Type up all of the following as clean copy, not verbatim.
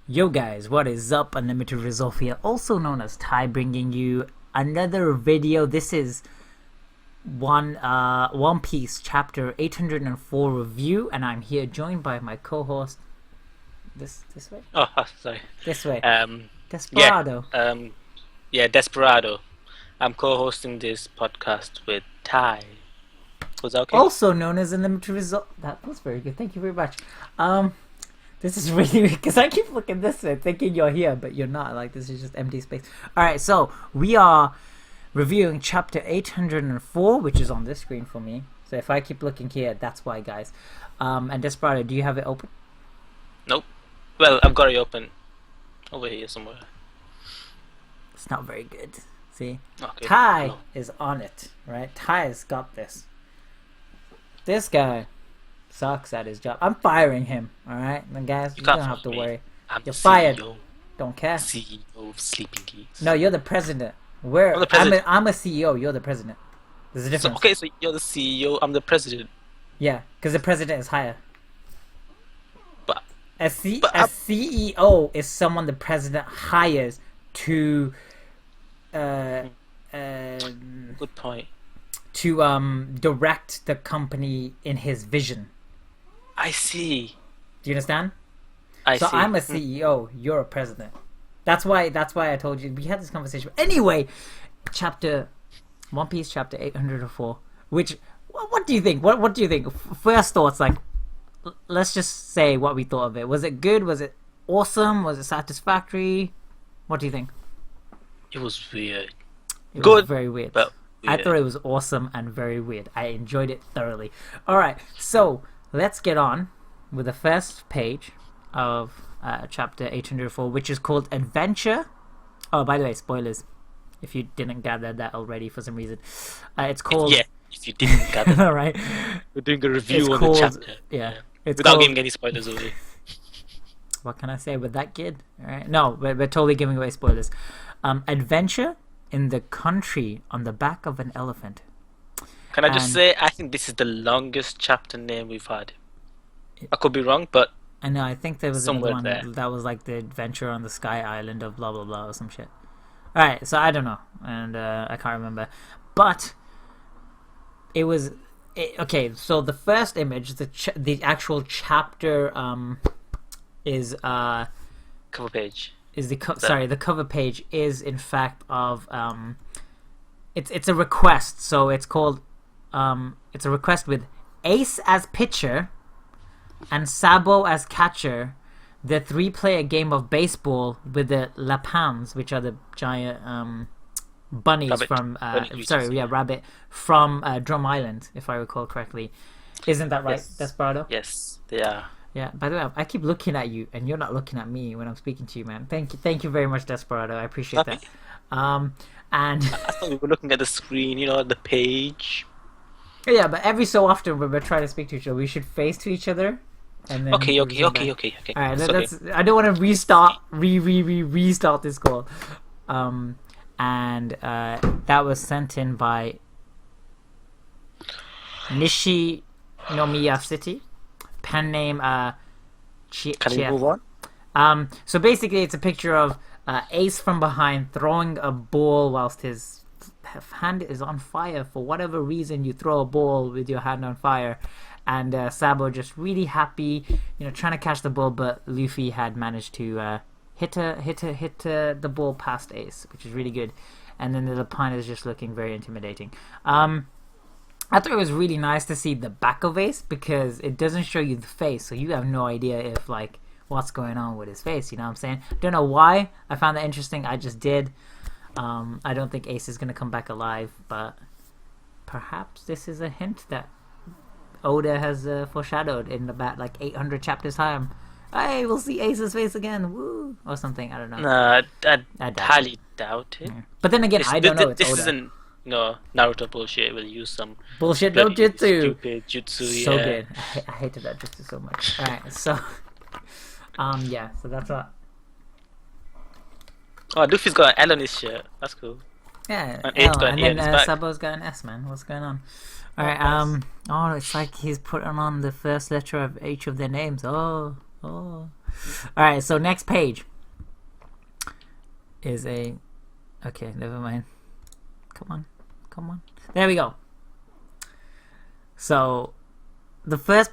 Yo guys, what is up? Unlimited Resolve here, also known as Ty, bringing you another video. This is One Piece chapter 804 review, and I'm here joined by my co-host. This way? Oh, sorry. This way. Yeah, Desperado. Desperado. I'm co-hosting this podcast with Ty. Was that okay? Also known as Unlimited Resolve. That was very good. Thank you very much. This is really weird because I keep looking this way thinking you're here, but you're not. Like, this is just empty space. Alright, so we are reviewing chapter 804, which is on this screen for me. So if I keep looking here, that's why, guys. And Desperado, do you have it open? Nope. Well, I've got it open over here somewhere. It's not very good. See? Okay. Ty No. is on it, right? Ty has got this. This guy sucks at his job. I'm firing him, alright? And guys, you can't don't have to fire me. worry. I'm You're the fired. CEO, Don't care. CEO of Sleeping Geeks. No, you're the president. I'm the president. I'm a CEO, you're the president. There's a difference. So you're the CEO, I'm the president. Yeah, because the president is higher. But A I'm- CEO is someone the president hires to uh, good point. direct the company in his vision. I see. Do you understand? I So see. I'm a CEO, you're a president. That's why I told you we had this conversation. Anyway, One Piece chapter 804. Which what do you think? What do you think? First thoughts, like, let's just say what we thought of it. Was it good? Was it awesome? Was it satisfactory? What do you think? It was weird. It was Good, very weird. but I weird. thought it was awesome and very weird. I enjoyed it thoroughly. Alright, so let's get on with the first page of chapter 804, which is called Adventure. Oh, by the way, spoilers, if you didn't gather that already for some reason. It's called... Yeah, if you didn't gather. Alright. We're doing a It's review on called... the chapter. Yeah. It's Without called... giving any spoilers away. What can I say with that kid? Alright. No, we're totally giving away spoilers. Adventure in the country on the back of an elephant. Can I just And- say, I think this is the longest chapter name we've had. I could be wrong, but I know, I think there was another Somewhere one there. that was like the adventure on the sky island of blah blah blah or some shit. Alright, so I don't know, and I can't remember. But it was... okay, so the first image, the actual chapter is cover page. the cover page is in fact of it's a request. So it's called it's a request with Ace as pitcher and Sabo as catcher, the 3-player game of baseball with the Lapams, which are the giant bunnies Rabbit. from Bunny creatures, rabbit from Drum Island, if I recall correctly. Isn't that right, Yes. Desperado? Yes, they are. Yeah, by the way, I keep looking at you and you're not looking at me when I'm speaking to you, man. Thank you very much, Desperado. I appreciate that. And I thought we were looking at the screen, the page. yeah, but every so often when we're trying to speak to each other, we should face to each other. And then Okay. zoom back. Okay. All right, It's okay. let's. I don't want to restart this call. And that was sent in by Nishinomiya City. Pen name Can we move on? So basically it's a picture of Ace from behind throwing a ball whilst his hand is on fire. For whatever reason, you throw a ball with your hand on fire, and Sabo just really happy, trying to catch the ball, but Luffy had managed to hit the ball past Ace, which is really good. And then the Lapine is just looking very intimidating. I thought it was really nice to see the back of Ace because it doesn't show you the face, so you have no idea if, like, what's going on with his face, you know what I'm saying? Don't know why I found that interesting, I just did. I don't think Ace is going to come back alive, but perhaps this is a hint that Oda has foreshadowed in about, like, 800 chapters time. Hey, we'll see Ace's face again, woo! Or something, I don't know. Nah, I doubt highly doubt it. Yeah. But then again, I don't know, it's This Oda. isn't Naruto bullshit. We'll use some Bullshit no bloody jutsu! stupid jutsu. So yeah. good. I hated that jutsu so much. Alright, so yeah, so that's what. Oh, Luffy's got an L on his shirt. That's cool. Yeah, And Ace L, got an and E on then his back. Sabo's got an S, man. What's going on? Alright, nice. oh, it's like he's putting on the first letter of each of their names. Oh. All right, so next page is a. Okay, never mind. Come on. There we go. So, the first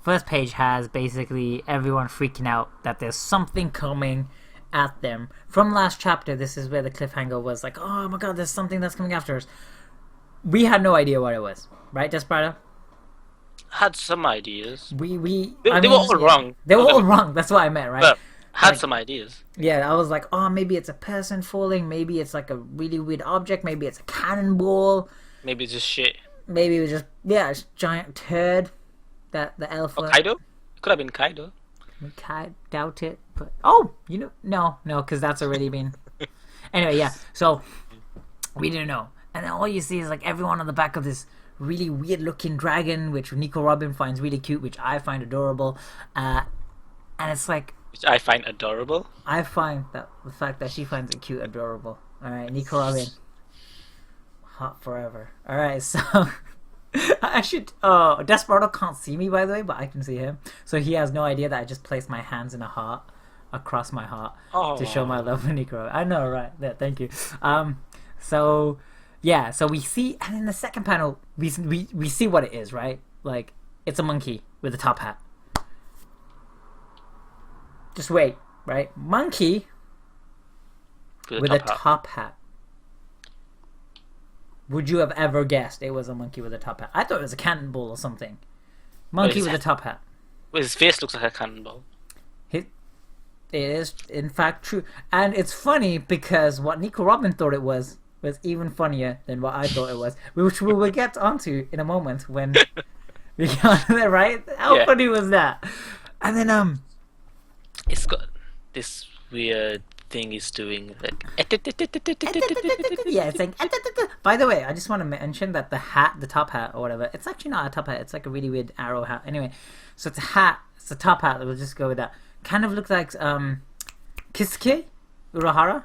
first page has basically everyone freaking out that there's something coming at them. From last chapter, this is where the cliffhanger was like, oh my god, there's something that's coming after us. We had no idea what it was, right, Desperado? Had some ideas. They were all wrong. They were all wrong. That's what I meant, right? But had some ideas. Yeah, I was like, oh, maybe it's a person falling. Maybe it's like a really weird object. Maybe it's a cannonball. Maybe it's just shit. Maybe it was just it's a giant turd that the elf. Or Kaido? It could have been Kaido. I doubt it, but no, because that's already been. Anyway, yeah. So we didn't know, and then all you see is like everyone on the back of this really weird-looking dragon, which Nico Robin finds really cute, which I find adorable, and it's like. Which I find adorable. I find that the fact that she finds it cute adorable. All right, Nico Robin, hot forever. All right, so. I should. Oh, Desperado can't see me, by the way, but I can see him. So he has no idea that I just placed my hands in a heart across my heart to show my love for Nico. I know, right? Yeah, thank you. So yeah, so we see, and in the second panel, we see what it is, right? Like it's a monkey with a top hat. Just wait, right? Monkey with a top hat. Would you have ever guessed it was a monkey with a top hat? I thought it was a cannonball or something. Monkey with a top hat. Well, his face looks like a cannonball. It is, in fact, true. And it's funny because what Nico Robin thought it was even funnier than what I thought it was, which we will get onto in a moment when we get on there, right? How funny was that? And then, it's got this weird thing he's doing, like yeah, it's like. By the way, I just want to mention that the top hat or whatever, it's actually not a top hat. It's like a really weird arrow hat. Anyway, so it's a hat. It's a top hat. We'll just go with that. Kind of looks like Kisuke Urahara.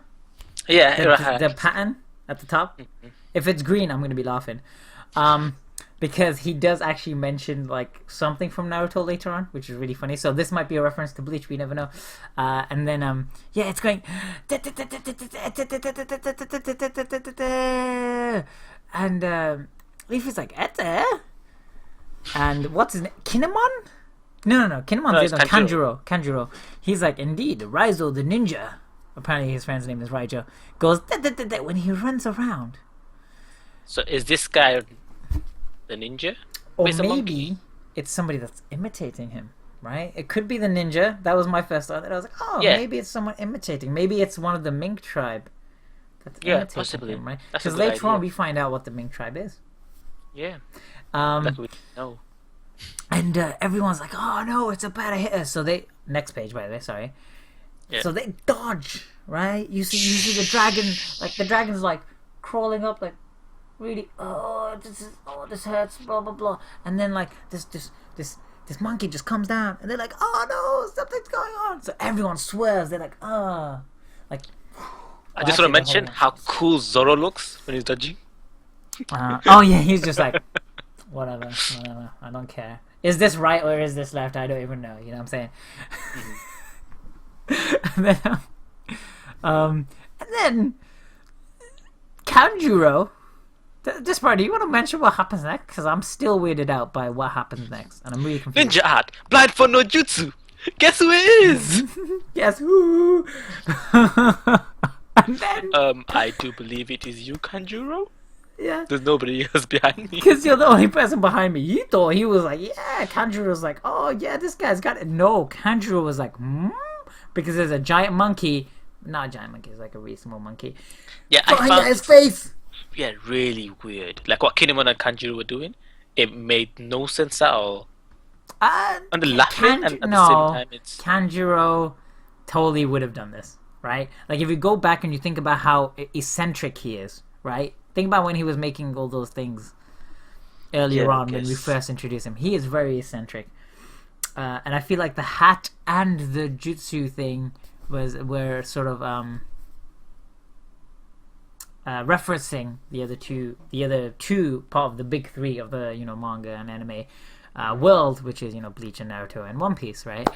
Yeah, Urahara. The pattern at the top. Mm-hmm. If it's green, I'm gonna be laughing. Because he does actually mention like something from Naruto later on, which is really funny. So this might be a reference to Bleach, we never know. And then it's going and Leafy's like Ete? And what's his name? Kinemon? No. Kinemon's the other Kanjuro. He's like, indeed, Raizo the ninja. Apparently his friend's name is Raijo. Goes when he runs around. So is this guy the ninja? Or maybe it's somebody that's imitating him, right? It could be the ninja. That was my first thought. I was like, maybe it's someone imitating. Maybe it's one of the Mink tribe that's imitating possibly. him, right? Because later on we find out what the Mink tribe is. Yeah. That we know. And everyone's like, oh no, it's about to hit us. So they... Next page, by the way, sorry. Yeah. So they dodge, right? You see the dragon, like the dragon's like crawling up, like really, this hurts, blah blah blah, and then like this monkey just comes down, and they're like, oh no, something's going on. So everyone swears, they're like, like. I just want to mention how cool Zoro looks when he's dodging. Oh yeah, he's just like, whatever, I don't care. Is this right or is this left? I don't even know. You know what I'm saying? And then Kanjuro. Desperado, do you want to mention what happens next? Because I'm still weirded out by what happens next, and I'm really confused. Ninja art, blind for no jutsu. Guess who it is? Guess who? And then I do believe it is you, Kanjuro. Yeah. There's nobody else behind me. Because you're the only person behind me. You thought he was like, yeah. Kanjuro was like, oh yeah, this guy's got it. No, Kanjuro was like, because there's a giant monkey. Not a giant monkey. It's like a really small monkey. Yeah, I found his face. Yeah, really weird. Like what Kinemon and Kanjuro were doing, it made no sense at all. And the laughing, and at the same time, it's Kanjuro totally would have done this, right? Like if you go back and you think about how eccentric he is, right? Think about when he was making all those things earlier on when we first introduced him. He is very eccentric, and I feel like the hat and the jutsu thing were sort of referencing the other two part of the big three of the manga and anime world, which is Bleach and Naruto and One Piece, right?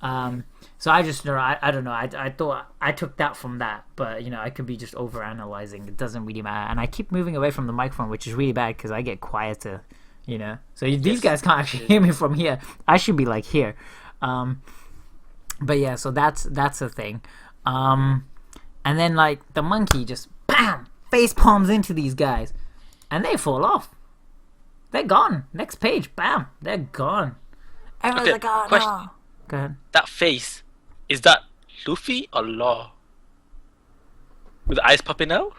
So I just, I don't know. I thought I took that from that, but I could be just over analyzing. It doesn't really matter. And I keep moving away from the microphone, which is really bad because I get quieter. So these guys can't actually hear me from here. I should be like here. But yeah, so that's a thing. And then like the monkey just bam face palms into these guys, and they fall off. They're gone. Next page, bam, they're gone. Everyone's like, oh question. no. Go ahead. That face, is that Luffy or Law? With the eyes popping out?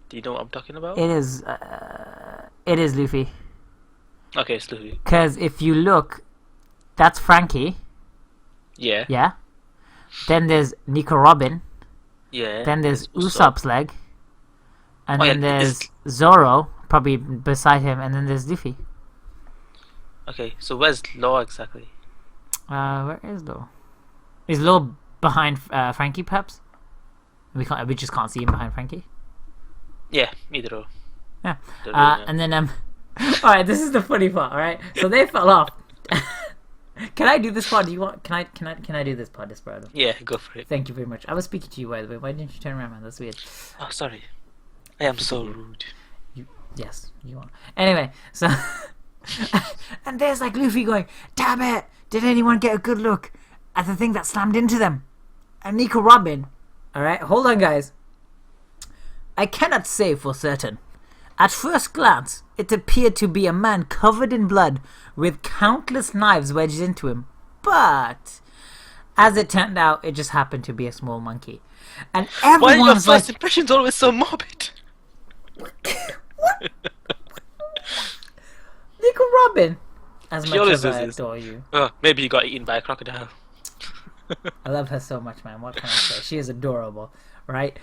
Do you know what I'm talking about? It is Luffy. Okay, it's Luffy. Because if you look, that's Frankie. Yeah. Yeah. Then there's Nico Robin. Yeah. Then there's Usopp. Usopp's leg. And then there's Zoro, probably beside him. And then there's Luffy. Okay, so where's Law exactly? Where is Law? Is Law behind Frankie, perhaps? We just can't see him behind Frankie. Yeah, either or. Yeah. And then alright, this is the funny part, alright? So they fell off. Can I do this pod? Do you want? Can I do this pod, Desperado? Yeah, go for it. Thank you very much. I was speaking to you, by the way. Why didn't you turn around, man? That's weird. Oh, sorry. I am so rude. Yes, you are. Anyway, so and there's like Luffy going, damn it! Did anyone get a good look at the thing that slammed into them? And Nico Robin. Alright, hold on, guys. I cannot say for certain. At first glance, it appeared to be a man covered in blood with countless knives wedged into him. But as it turned out, it just happened to be a small monkey. And everyone's Why are your first like, impressions always so morbid? Nico Robin. As She much always as I does this. adore you. Oh, maybe you got eaten by a crocodile. I love her so much, man. What can I say? She is adorable, right?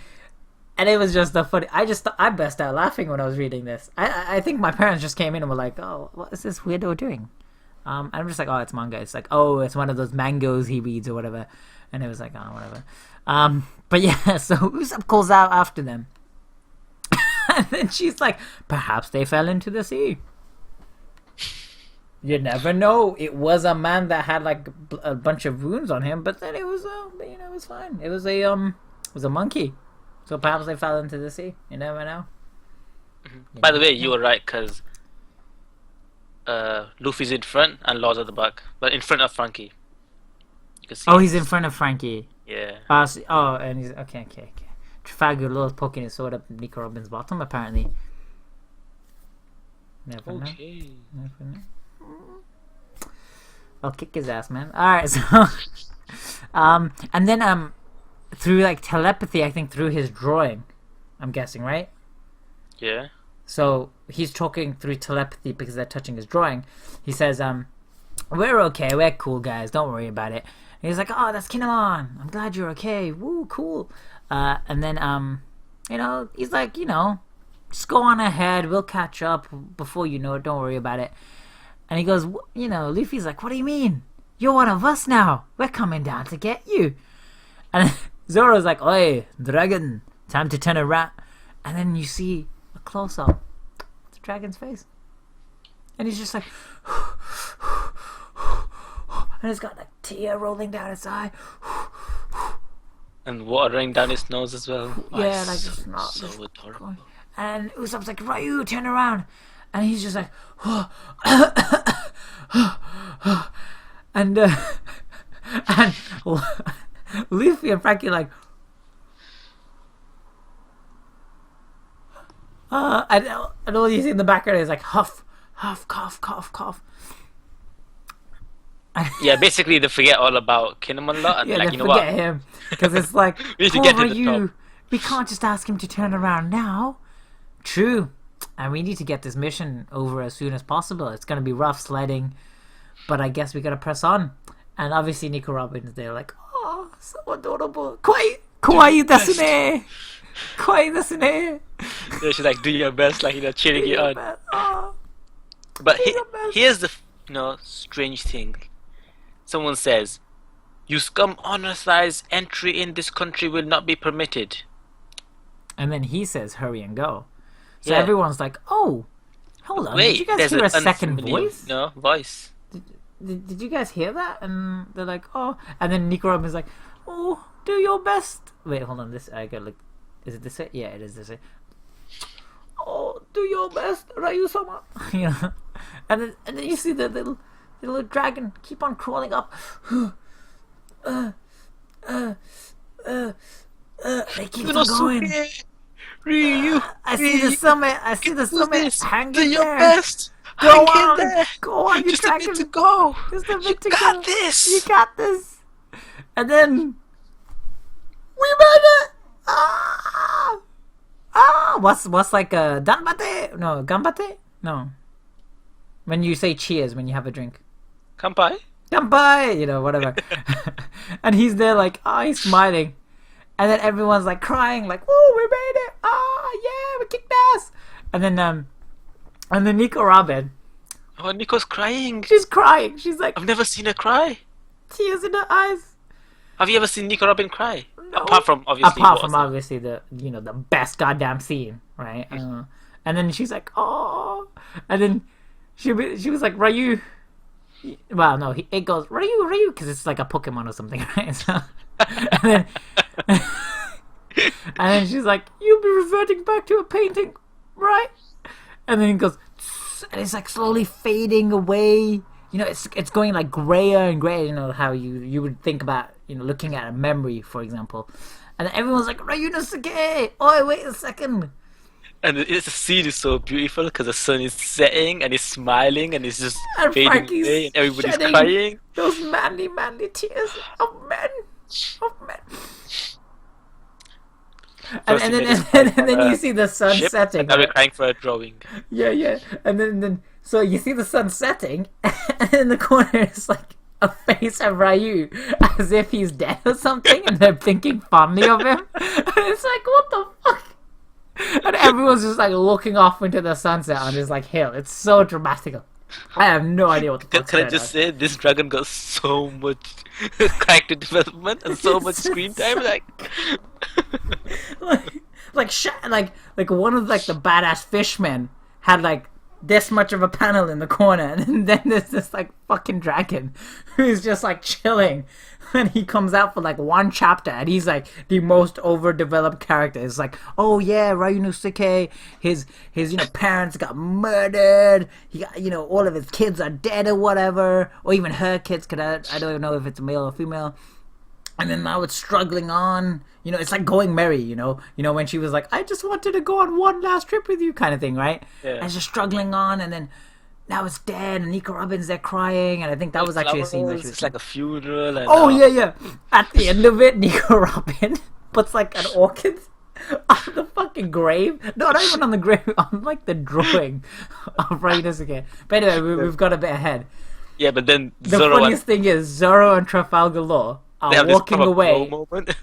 And it was just the funny. I burst out laughing when I was reading this. I think my parents just came in and were like, "Oh, what is this weirdo doing?" And I'm just like, "Oh, it's manga." It's like, "Oh, it's one of those mangoes he reads or whatever." And it was like, "Oh, whatever." But yeah, so Usopp calls out after them, and then she's like, "Perhaps they fell into the sea." You never know. It was a man that had like a bunch of wounds on him, but then it was, it was fine. It was a monkey. So perhaps they fell into the sea. You never know. By the way, you were right, because Luffy's in front and Law's at the back. But in front of Frankie. You can see Oh, he's in front of Frankie. Yeah. And he's... Okay. Trafalgar Law's poking his sword up Nico Robin's bottom, apparently. Never know. I'll kick his ass, man. Alright, so... and then, through like telepathy, I think through his drawing, I'm guessing, right? Yeah. So he's talking through telepathy because they're touching his drawing. He says, we're okay, we're cool guys, don't worry about it. And he's like, oh, that's Kinemon, I'm glad you're okay, woo, cool. And then he's like, just go on ahead, we'll catch up before you know it, don't worry about it. And he goes, Luffy's like, what do you mean? You're one of us now, we're coming down to get you. And Zoro's like, oi, dragon, time to turn around. And then you see a close-up. It's a dragon's face. And he's just like... and he's got a tear rolling down his eye. And water running down his nose as well. Yeah, like it's not so adorable. And Usopp's like, Ryu, turn around. And he's just like... and Luffy and Frankie like... and all you see in the background is like huff, huff, cough, cough, cough. Yeah, basically they forget all about Kinemon lot and Yeah, like, they you know what? forget him because it's like, We need to get to the you. top. We can't just ask him to turn around now. True, and we need to get this mission over as soon as possible. It's gonna be rough sledding, but I guess we gotta press on. And obviously Nico Robin's there, like, oh, so adorable. Kawaii desu ne. Kawaii desu ne. Yeah, she's like, do your best, like, cheering you on. Oh, But here's the strange thing. Someone says, "You scum unauthorized entry in this country will not be permitted." and then he says, "Hurry and go." So Yeah. everyone's like, "Oh, Hold on, did you Wait, guys there's hear an a second unfamiliar voice? voice. Did you guys hear that? And they're like, oh, and then Nico Robin's like, oh, do your best. Wait, hold on, this I gotta look. Is it this way? Yeah, it is this way. Oh, do your best, Ryu-sama. You know, and then you see the little dragon keep on crawling up. They keep on going. Ryu, I see the summit. I see the summit do hanging your there. best. Go Hang in on, there. go on, you Just a bit to dragon. go. Just a You bit to got go. this. You got this. And then we made it. What's like a danbate? No, gambate? No. When you say cheers when you have a drink. Kampai. Kanpai, you know, whatever. And he's there like, he's smiling. And then everyone's like crying, like, "Woo, we made it! Yeah, we kicked ass!" And then Nico Robin, Oh, Nico's crying. she's crying. She's like, I've never seen her cry. tears in her eyes. Have you ever seen Nico Robin cry? No. Apart from obviously. Obviously the the best goddamn scene, right? And then she's like, "Oh," and then she was like, "Ryu." Well, no, it goes Ryu, because it's like a Pokemon or something, right? So, and then and then she's like, "You'll be reverting back to a painting, right?" And then it goes, and it's like slowly fading away. You know, it's going like grayer and grayer. You know how you would think about looking at a memory, for example. And then everyone's like, "Ryu no Suke! Oh, wait a second." And the scene is so beautiful because the sun is setting and he's smiling and it's just And fading Frankie's away and everybody's shedding crying. those manly tears of men. And, First and he then made his and then you see the sun ship, setting. and now we're right? crying for a drawing. Yeah. And then so you see the sun setting, and in the corner is like a face of Ryu, as if he's dead or something, and they're thinking fondly of him. And it's like, what the fuck? And everyone's just like looking off into the sunset on this like hill. It's so dramatic. I have no idea what the fuck's Can I going just on. say this dragon got so much character development and so much screen time? Like, like one of like the badass fishmen had like this much of a panel in the corner, and then there's this like fucking dragon who's just like chilling, and he comes out for like one chapter, and he's like the most overdeveloped character. It's like, oh yeah, Ryunosuke, his parents got murdered. He got all of his kids are dead or whatever, or even her kids. I don't know if it's male or female. And then now it's struggling on. It's like going merry, when she was like, I just wanted to go on one last trip with you kind of thing, right? Yeah. And it's just struggling on, and then now it's dead, and Nico Robin's there crying, and I think that was actually a scene that she was... It's like a funeral. And, Oh, yeah. At the end of it, Nico Robin puts like an orchid on the fucking grave. No, not even on the grave, on like the drawing of Ryunosuke. But anyway, we've got a bit ahead. Yeah, but then The Zoro funniest thing is Zoro and Trafalgar Law they are have this walking proper away. bro moment.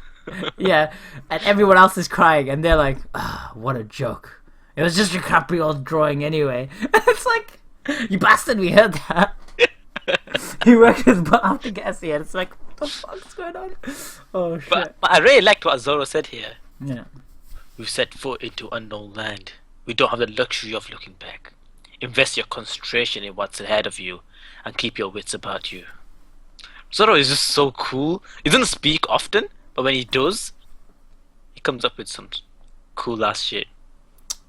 Yeah, and everyone else is crying, and they're like, what a joke. It was just your crappy old drawing anyway. It's like, you bastard, we heard that. He worked his butt off to get us here. It's like, what the fuck's going on? Oh, shit. But I really liked what Zoro said here. Yeah. We've set foot into unknown land. We don't have the luxury of looking back. Invest your concentration in what's ahead of you and keep your wits about you. Zoro is just so cool. He doesn't speak often, but when he does, he comes up with some cool ass shit.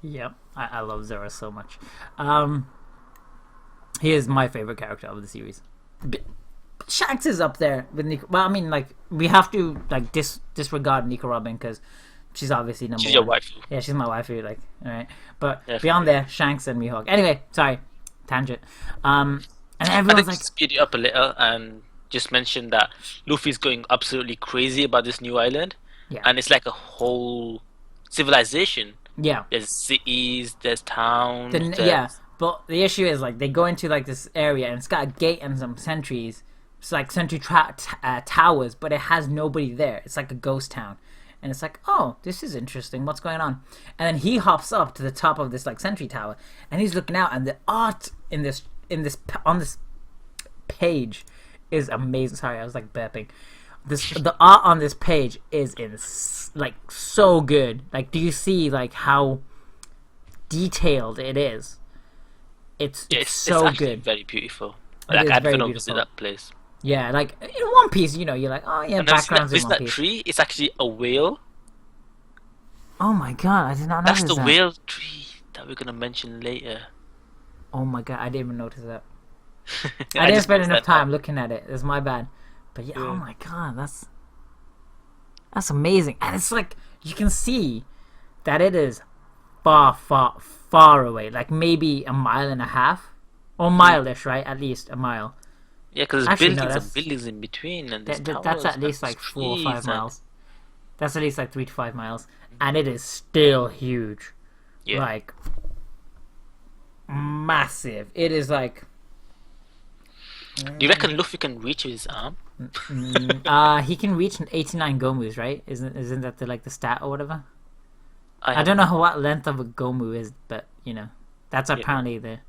Yeah, I love Zoro so much. He is my favorite character of the series. Shanks is up there with Nico. Well, I mean, like, we have to like disregard Nico Robin because she's obviously number one. She's your waifu. Yeah, she's my waifu. Like, all right. But Yeah, beyond there, Shanks and Mihawk. Anyway, sorry, tangent. And I everyone's think like, to speed it up a little and just mention that Luffy's going absolutely crazy about this new island. Yeah. And it's like a whole civilization. yeah, There's cities, there's towns. there's... yeah. But the issue is like they go into like this area and it's got a gate and some sentries. It's like sentry towers, but it has nobody there. It's like a ghost town. And it's like, oh, this is interesting. What's going on? And then he hops up to the top of this like sentry tower, and he's looking out, and the art on this page is amazing. Sorry, I was like burping. The art on this page is like so good. Like, do you see like how detailed it is? It's It's so actually good. very beautiful. It Like is I'd very want to visit beautiful. that place. Yeah, like in One Piece, you know, you're like, oh yeah, And have you seen that? backgrounds in Isn't One that Piece. tree? It's actually a whale. Oh my god, I did not That's notice the that. whale tree that we're gonna mention later. Oh my god, I didn't even notice that. I I didn't just spend noticed enough that now. time looking at it. It's my bad. But yeah, oh Yeah. my god, that's amazing. And it's like you can see that it is far, far, far away. Like maybe a mile and a half, or Mm. mile-ish, right? At least a mile. Yeah, because there's Actually, no, buildings and buildings in between, and there's that's towers at and least there's like 4 or 5 trees and miles. That's at least like 3 to 5 miles, and it is still huge. yeah. Like massive. It is like Do you reckon Luffy can reach with his arm? he can reach 89 gomus, right? Isn't that the stat or whatever? I I have don't know no. what length of a gomu is, but you know, that's Yeah. apparently the.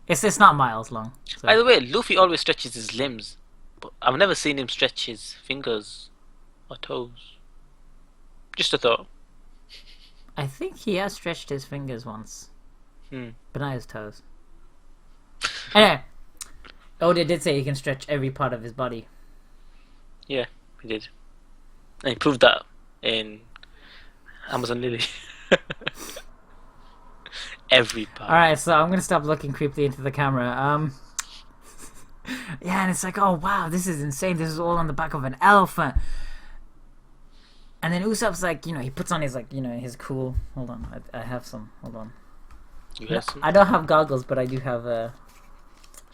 It's not miles long. By So the way, Luffy always stretches his limbs, but I've never seen him stretch his fingers or toes. Just a thought. I think he has stretched his fingers once, Hmm. but not his toes. Anyway, Oda did say he can stretch every part of his body. Yeah, he did. And he proved that in Amazon Lily. Every part. All right, so I'm gonna stop looking creepily into the camera. Yeah, and it's like, oh wow, this is insane. This is all on the back of an elephant. And then Usopp's like, you know, he puts on his his cool. Hold on, I have some. Hold on. You No, have some? I don't have goggles, but I do have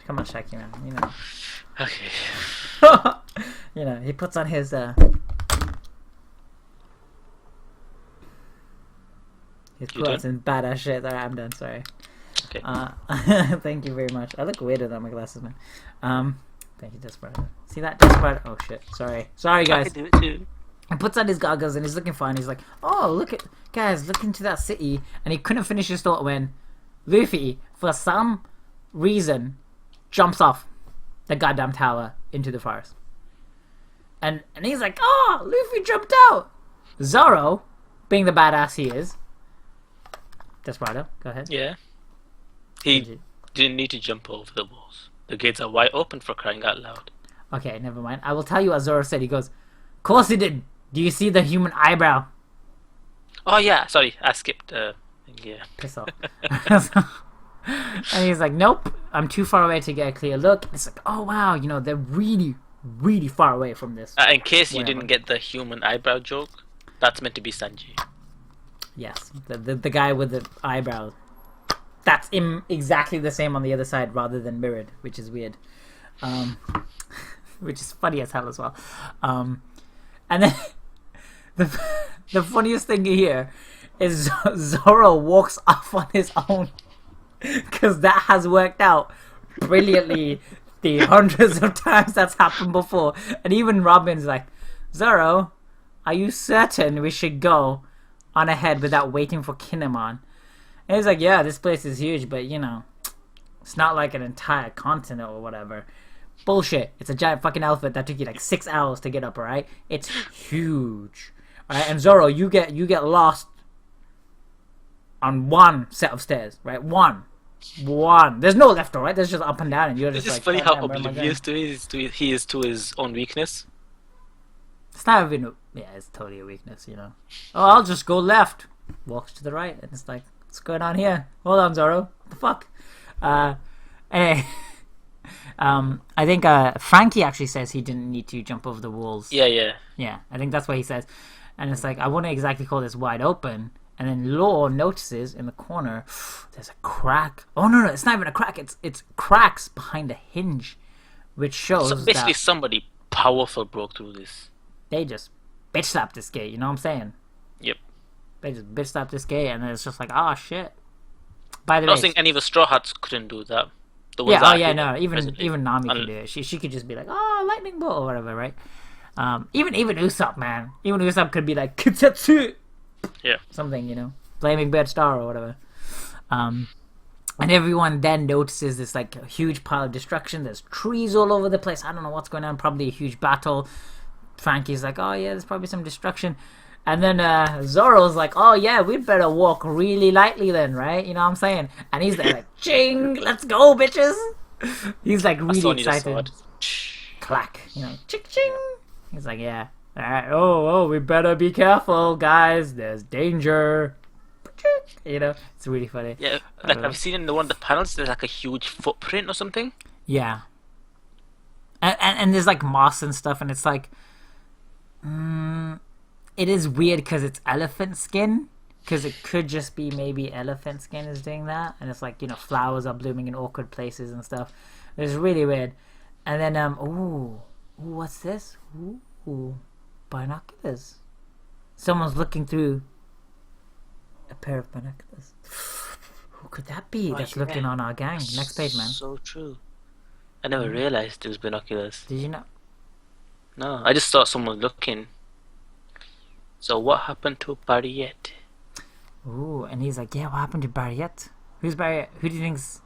Come on, Shaki, man. You know. Okay. You know, he puts on his You quotes and badass shit. Alright, I'm done. Sorry. Okay. Thank you very much. I look weird without my glasses, man. Thank you, Desperado. See that, Desperado? Oh shit. Sorry, I guys. can do it too. He puts on his goggles and he's looking fine. He's like, oh, look into that city. And he couldn't finish his thought when Luffy, for some reason, jumps off the goddamn tower into the forest. And he's like, oh, Luffy jumped out. Zoro, being the badass he is. Desperado, go ahead. Yeah. He didn't need to jump over the walls. The gates are wide open for crying out loud. Okay, never mind. I will tell you what Zoro said. He goes, of course he did. Do you see the human eyebrow? Oh yeah, sorry, I skipped. Yeah. Piss off. And he's like, nope, I'm too far away to get a clear look. It's like, oh wow, you know, they're really, really far away from this. In case you Whatever. didn't get the human eyebrow joke, that's meant to be Sanji. Yes, the guy with the eyebrows. That's exactly the same on the other side rather than mirrored, which is weird. Which is funny as hell as well. And then the funniest thing here is Zoro walks off on his own because that has worked out brilliantly the hundreds of times that's happened before. And even Robin's like, Zoro, are you certain we should go on ahead without waiting for Kinemon? And he's like, yeah, this place is huge, but you know, it's not like an entire continent or whatever. Bullshit. It's a giant fucking elephant that took you like 6 hours to get up, alright? It's huge. Alright, and Zoro, you get lost on one set of stairs, right? One. There's no left or right, there's just up and down, and you're It's just just like, funny "God how damn, where am I oblivious going?" he is to his own weakness. It's not even, yeah, it's totally a weakness, you know. Oh, I'll just go left. Walks to the right, and it's like, what's going on here? Hold on, Zoro. What the fuck? Anyway, I think Frankie actually says he didn't need to jump over the walls. Yeah. Yeah, I think that's what he says. And it's like, I wouldn't exactly call this wide open. And then Law notices in the corner, there's a crack. Oh, no, it's not even a crack. It's cracks behind a hinge, which shows So basically, that somebody powerful broke through this. they just bitch slapped this gate. You know what I'm saying? Yep. They just bitch slapped this gate, and then it's just like, oh, shit. By the I don't way, think any of the Straw Hats couldn't do that. The ones yeah, that oh are yeah, here no, presently. even Nami Un- could do it. She could just be like, oh, lightning bolt or whatever, right? Even Usopp, man. Even Usopp could be like, Kitetsu! Yeah. Something, you know, flaming bird star or whatever. And everyone then notices this like huge pile of destruction. There's trees all over the place. I don't know what's going on. Probably a huge battle. Frankie's like, oh yeah, there's probably some destruction. And then Zoro's like, oh yeah, we'd better walk really lightly then, right? You know what I'm saying? And he's there like, ching, let's go, bitches. He's like I really still need a excited. sword. Clack, ching ching. He's like, yeah. All right. Oh, we better be careful, guys. There's danger. It's really funny. Yeah, like I've seen in one of the panels, there's like a huge footprint or something. Yeah. And there's like moss and stuff, and it's like, it is weird because it's elephant skin. Because it could just be maybe elephant skin is doing that, and it's like flowers are blooming in awkward places and stuff. It's really weird. And then what's this? Ooh, binoculars. Someone's looking through a pair of binoculars. Who could that be? That's looking on our gang. Next page, man. So true. I never realized it was binoculars. Did you know? No, I just thought someone looking. So what happened to Barriette? Ooh, and he's like, yeah, what happened to Barriette? Who's Barriette? Who do you think's...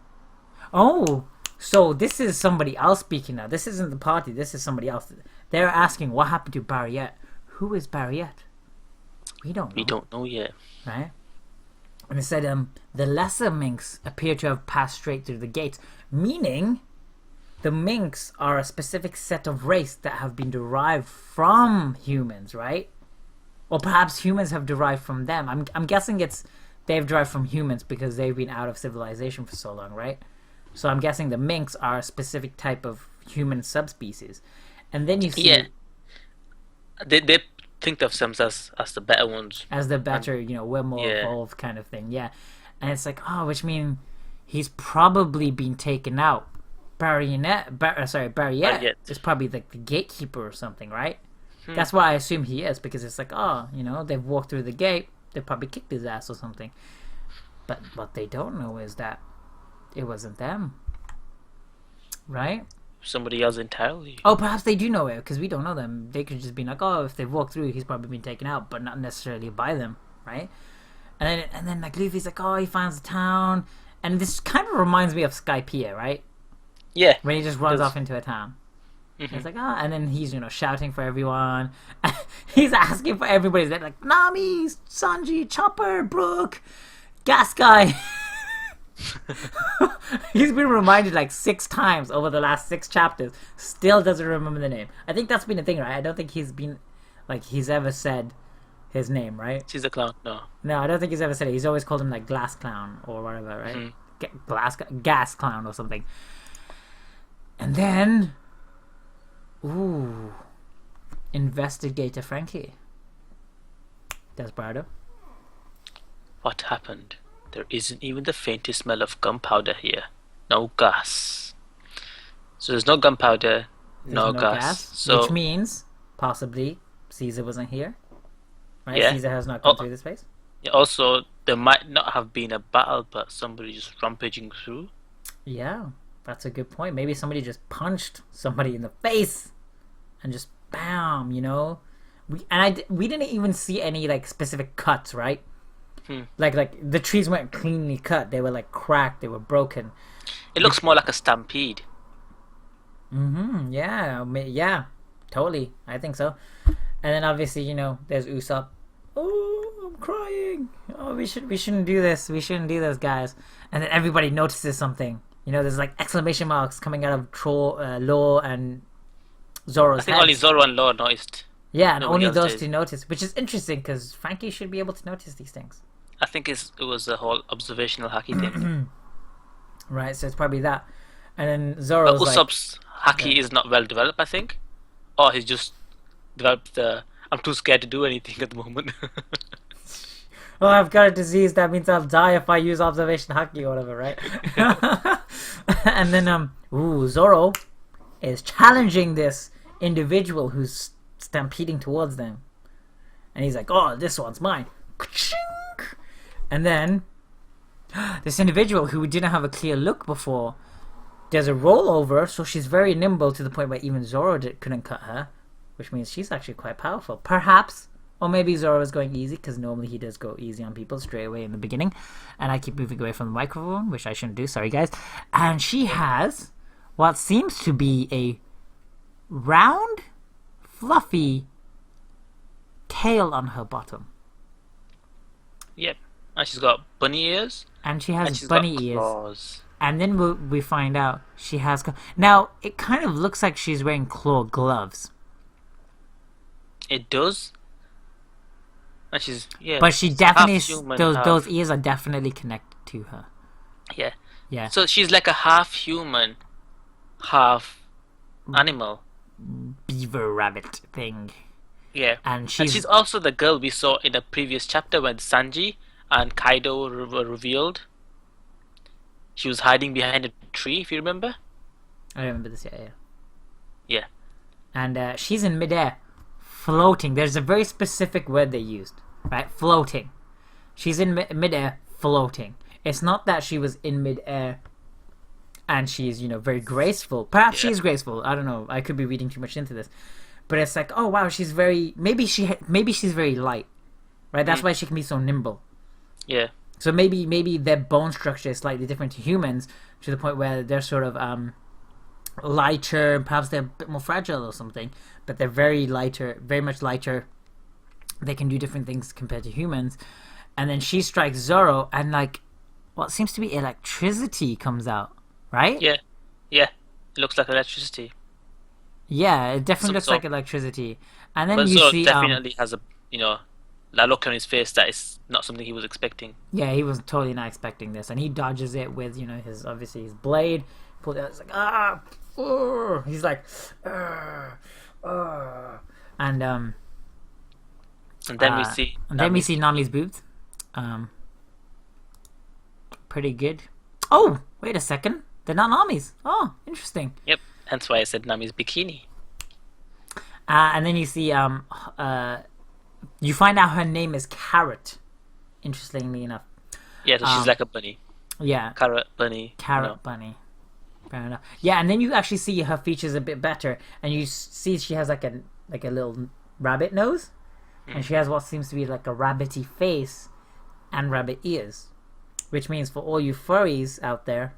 Oh, so this is somebody else speaking now. This isn't the party. This is somebody else. They're asking what happened to Barriette. Who is Barriette? We don't know. We don't know yet. Right? And it said, the lesser minks appear to have passed straight through the gates, meaning the minks are a specific set of race that have been derived from humans, right? Or perhaps humans have derived from them. I'm guessing they've derived from humans because they've been out of civilization for so long, right? So I'm guessing the minks are a specific type of human subspecies. And then you see... Yeah. They think of themselves as the better ones. As the better, we're more evolved kind of thing, yeah. And it's like, which means he's probably been taken out. Barriette is probably like the gatekeeper or something, right? That's what I assume he is, because it's like, they've walked through the gate, they've probably kicked his ass or something. But what they don't know is that it wasn't them. Right? Somebody else entirely. Oh, perhaps they do know it, because we don't know them. They could just be like, if they've walked through, he's probably been taken out, but not necessarily by them, right? And then like Luffy's like, he finds the town, and this kind of reminds me of Skypiea, right? Yeah. When he just runs off into a town. Mm-hmm. It's like, and then he's, shouting for everyone. He's asking for everybody. They're like, Nami, Sanji, Chopper, Brook, Gas Guy. He's been reminded like 6 times over the last 6 chapters. Still doesn't remember the name. I think that's been the thing, right? I don't think he's ever said his name, right? He's a clown, no. No, I don't think he's ever said it. He's always called him like Glass Clown or whatever, right? Mm-hmm. Gas Clown or something. And then... Ooh. Investigator Frankie. Desperado. What happened? There isn't even the faintest smell of gunpowder here. No gas. So there's no gunpowder, no gas. So, which means, possibly, Caesar wasn't here. Right? Yeah. Caesar has not come through this place. Yeah, also, there might not have been a battle, but somebody just rampaging through. Yeah. That's a good point. Maybe somebody just punched somebody in the face and just bam, We didn't even see any like specific cuts, right? Like the trees weren't cleanly cut. They were like cracked. They were broken. It looks more like a stampede. Yeah. Totally. I think so. And then obviously, there's Usopp. Oh, I'm crying. Oh, we shouldn't do this. We shouldn't do this, guys. And then everybody notices something. There's like exclamation marks coming out of Law and Zoro's I think heads. only Zoro and Law noticed. Yeah, and only those two noticed, which is interesting because Frankie should be able to notice these things. I think it was a whole observational haki thing. Right, so it's probably that. And then Zoro's Usopp's haki is not well developed, I think. Or he's just developed the... I'm too scared to do anything at the moment. I've got a disease, that means I'll die if I use observation haki or whatever, right? And then, Zoro is challenging this individual who's stampeding towards them. And he's like, this one's mine. And then, this individual who didn't have a clear look before, there's a rollover, so she's very nimble to the point where even Zoro couldn't cut her, which means she's actually quite powerful. Perhaps... Or maybe Zoro is going easy, because normally he does go easy on people straight away in the beginning. And I keep moving away from the microphone, which I shouldn't do, sorry guys. And she has what seems to be a round, fluffy tail on her bottom. Yep. And she's got bunny ears. And she And has she's bunny got ears. claws. And then we find out she has... Now, it kind of looks like she's wearing claw gloves. It does. And she's, yeah. But she she's definitely... half human, Those ears are definitely connected to her. Yeah. Yeah. So she's like a half human, half animal. Beaver rabbit thing. Yeah. And she's also the girl we saw in the previous chapter when Sanji and Kaido were revealed. She was hiding behind a tree, if you remember. I remember this, yeah. Yeah. And she's in midair, floating. There's a very specific word they used, right? Floating. She's in midair, floating. It's not that she was in midair and she's, very graceful. Perhaps she's graceful. I don't know. I could be reading too much into this. But it's like, oh wow, she's very... Maybe she's very light, right? That's why she can be so nimble. Yeah. So maybe their bone structure is slightly different to humans, to the point where they're sort of lighter, perhaps they're a bit more fragile or something, but they're very much lighter. They can do different things compared to humans. And then she strikes Zoro, and like what seems to be electricity comes out, right? Yeah. Yeah. It looks like electricity. Yeah, it definitely looks like electricity. And then But you Zoro see definitely has a that look on his face that is not something he was expecting. Yeah, he was totally not expecting this, and he dodges it with his blade. Pulled out, it's like he's like and then we see Nami's boobs. Pretty good. Oh, wait a second, they're not Nami's. Oh, interesting. Yep, hence why I said Nami's bikini. And then you see you find out her name is Carrot. Interestingly enough. Yeah, so she's like a bunny. Yeah. Carrot bunny. Bunny. Fair enough. Yeah, and then you actually see her features a bit better, and you see she has like a little rabbit nose, and she has what seems to be like a rabbity face and rabbit ears, which means for all you furries out there,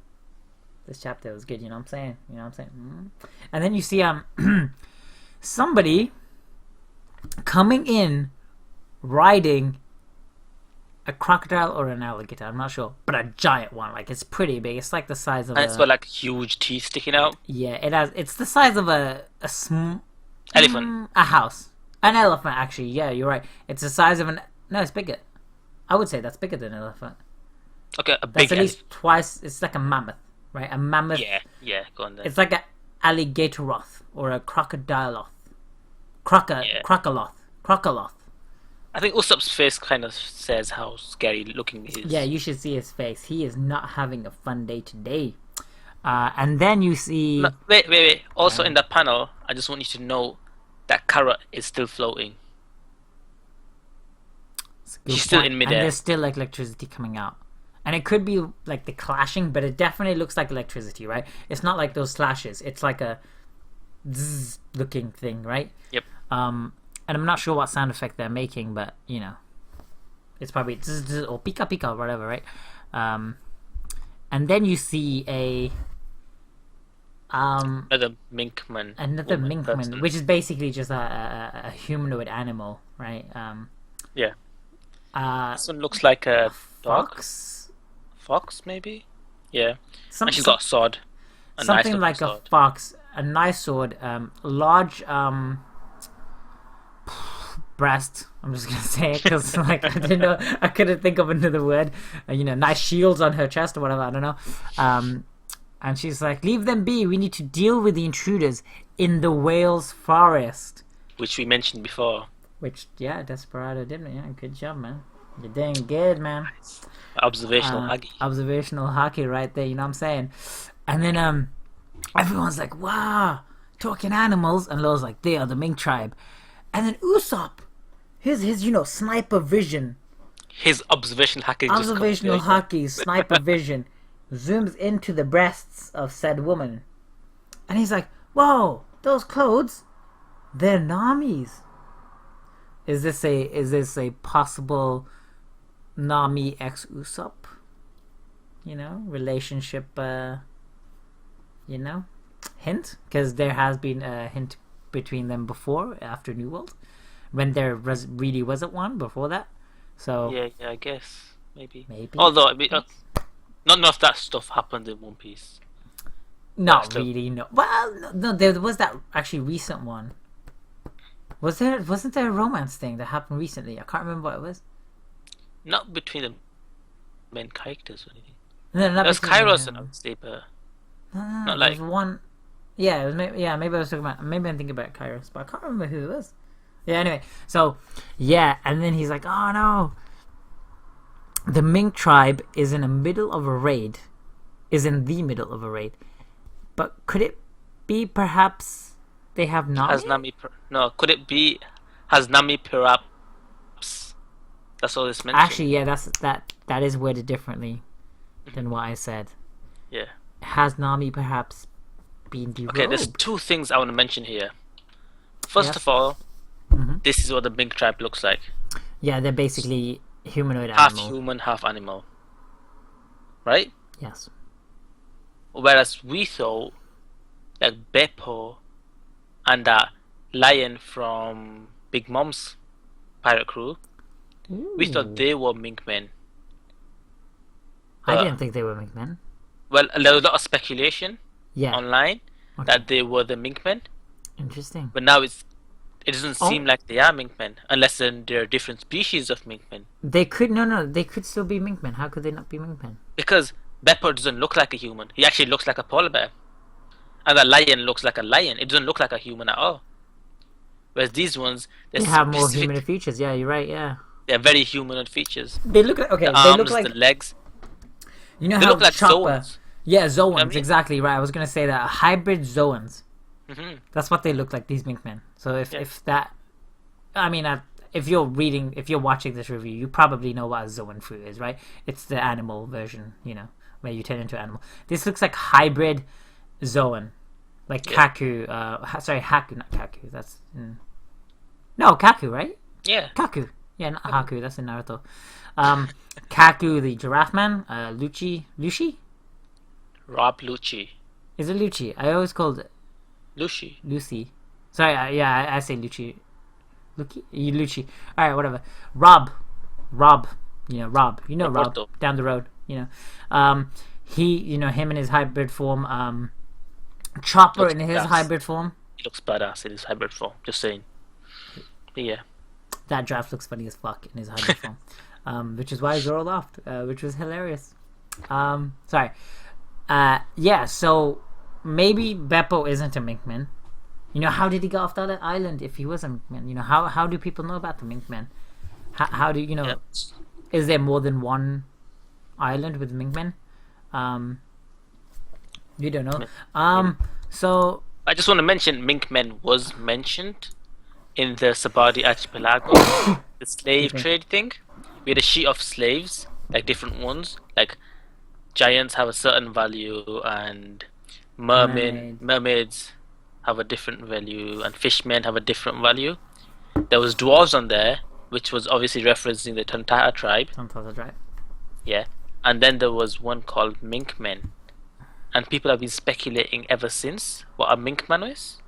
this chapter was good. You know what I'm saying? And then you see somebody coming in riding a crocodile or an alligator, I'm not sure, but a giant one. Like, it's pretty big. It's like the size of and it's got like huge teeth sticking out. Yeah, it's the size of a elephant. A house. An elephant, actually. Yeah, you're right. It's the size of no, it's bigger. I would say that's bigger than an elephant. Okay, that's at least twice. It's like a mammoth, right? A mammoth. Yeah, go on then. It's like an alligatoreloth or a crocodiloth. Crocoloth. I think Usopp's face kind of says how scary looking he is. Yeah, you should see his face. He is not having a fun day today. And then you see... No, wait. Also in that panel, I just want you to know that Carrot is still floating. She's still in midair. And there's still like electricity coming out. And it could be like the clashing, but it definitely looks like electricity, right? It's not like those slashes. It's like a zzz looking thing, right? Yep. And I'm not sure what sound effect they're making, but it's probably zzz, zzz, or pika pika or whatever, right? And then you see another minkman. Person. Which is basically just a humanoid animal, right? Yeah. This one looks like a dog. Fox, maybe. Yeah. And she's got a sword. Something like a fox, a nice sword, large breast. I'm just gonna say it because like I didn't know, I couldn't think of another word. Nice shields on her chest or whatever. I don't know. And she's like, "Leave them be. We need to deal with the intruders in the whale's forest," which we mentioned before. Which Desperado did. Yeah, good job, man. You're doing good, man. Observational hockey. Observational hockey right there. You know what I'm saying? And then everyone's like, "Wow, talking animals," and Lo's like, "They are the Mink tribe." And then Usopp, his sniper vision, his observational hockey sniper vision, zooms into the breasts of said woman, and he's like, "Whoa, those clothes, they're Nami's." Is this a possible Nami x Usopp, relationship, hint? Because there has been a hint between them before, after New World, when there really wasn't one before that. So Yeah, I guess maybe. maybe. Although not enough of that stuff happened in One Piece. But Not still, really, no. Well, no, there was that actually recent one. Wasn't there a romance thing that happened recently? I can't remember what it was. not between the main characters or anything. No, not There's between Kairos and them. obviously, but No, not there was like one. Yeah, it was maybe I was talking about. Maybe I'm thinking about Kairos, but I can't remember who it was. Yeah, anyway, so yeah, and then he's like, "Oh no, the Mink tribe is in the middle of a raid. Is in the middle of a raid, but could it be perhaps they have has Nami? Nami. No, could it be has Nami perhaps? That's all it's mentioned. Actually, yeah, that is worded differently than what I said. Yeah. Has Nami perhaps been Okay, there's derobed? two things I want to mention here. First Yes. of all, Mhm. this is what the Mink tribe looks like: Yeah, they're basically humanoid half animal. human, half animal. Right? Yes. Whereas we thought like Beppo and that lion from Big Mom's pirate crew, we thought Ooh. they were mink men. I But didn't think they were mink men. well, there was a lot of speculation Yeah. online Okay. that they were the mink men, Interesting. but now it doesn't seem Oh, like they are mink men unless then they're different species of mink men. they could no. They could still be mink men. How could they not be mink men? Because Beppo doesn't look like a human; he actually looks like a polar bear, and the lion looks like a lion. It doesn't look like a human at all. Whereas these ones, They have more human features. Yeah, you're right. Yeah. they're very humanoid features. They look like okay. The They look arms, the like legs, you know they how look like Chopper. zones. Yeah, You know what I Zoans. mean? Exactly right. I was gonna say that hybrid Zoans. Hmm. That's what they look like. These mink men. So Yeah. if that, I mean, if you're watching this review, you probably know what a Zoan fruit is, right? It's the animal version, where you turn into an animal. This looks like hybrid Zoan, like Yeah. Kaku. Sorry, Haku, not Kaku. That's no Kaku, right? Yeah. Kaku. Yeah, not Haku. That's in Naruto. Kaku, the giraffe man. Luchi. Rob Lucci. Is it Lucci? I always called it Lucy. Lucy. Sorry, I say Lucci. Lucci. All right, whatever. Rob. Rob. Rob. Rob Roberto. down the road. Him in his hybrid form. Chopper Looks in his badass. hybrid form. He looks badass in his hybrid form. Just saying. But yeah. That draft looks funny as fuck in his hybrid form. Which is why Zoro laughed, which was hilarious. Sorry. Yeah, so maybe Beppo isn't a Minkman. How did he get off that island if he was a Minkman? How do people know about the Minkman? How do Yeah. is there more than one island with Minkmen? You don't know. So I just want to mention Mink Men was mentioned in the Sabadi Archipelago, the slave me. trade thing. We had a sheet of slaves, like different ones. Like giants have a certain value, and mermaids have a different value, and fishmen have a different value. There was dwarves on there, which was obviously referencing the Tantata tribe. sometimes that's right. Yeah, and then there was one called Mink Men, and people have been speculating ever since what a Mink Man is.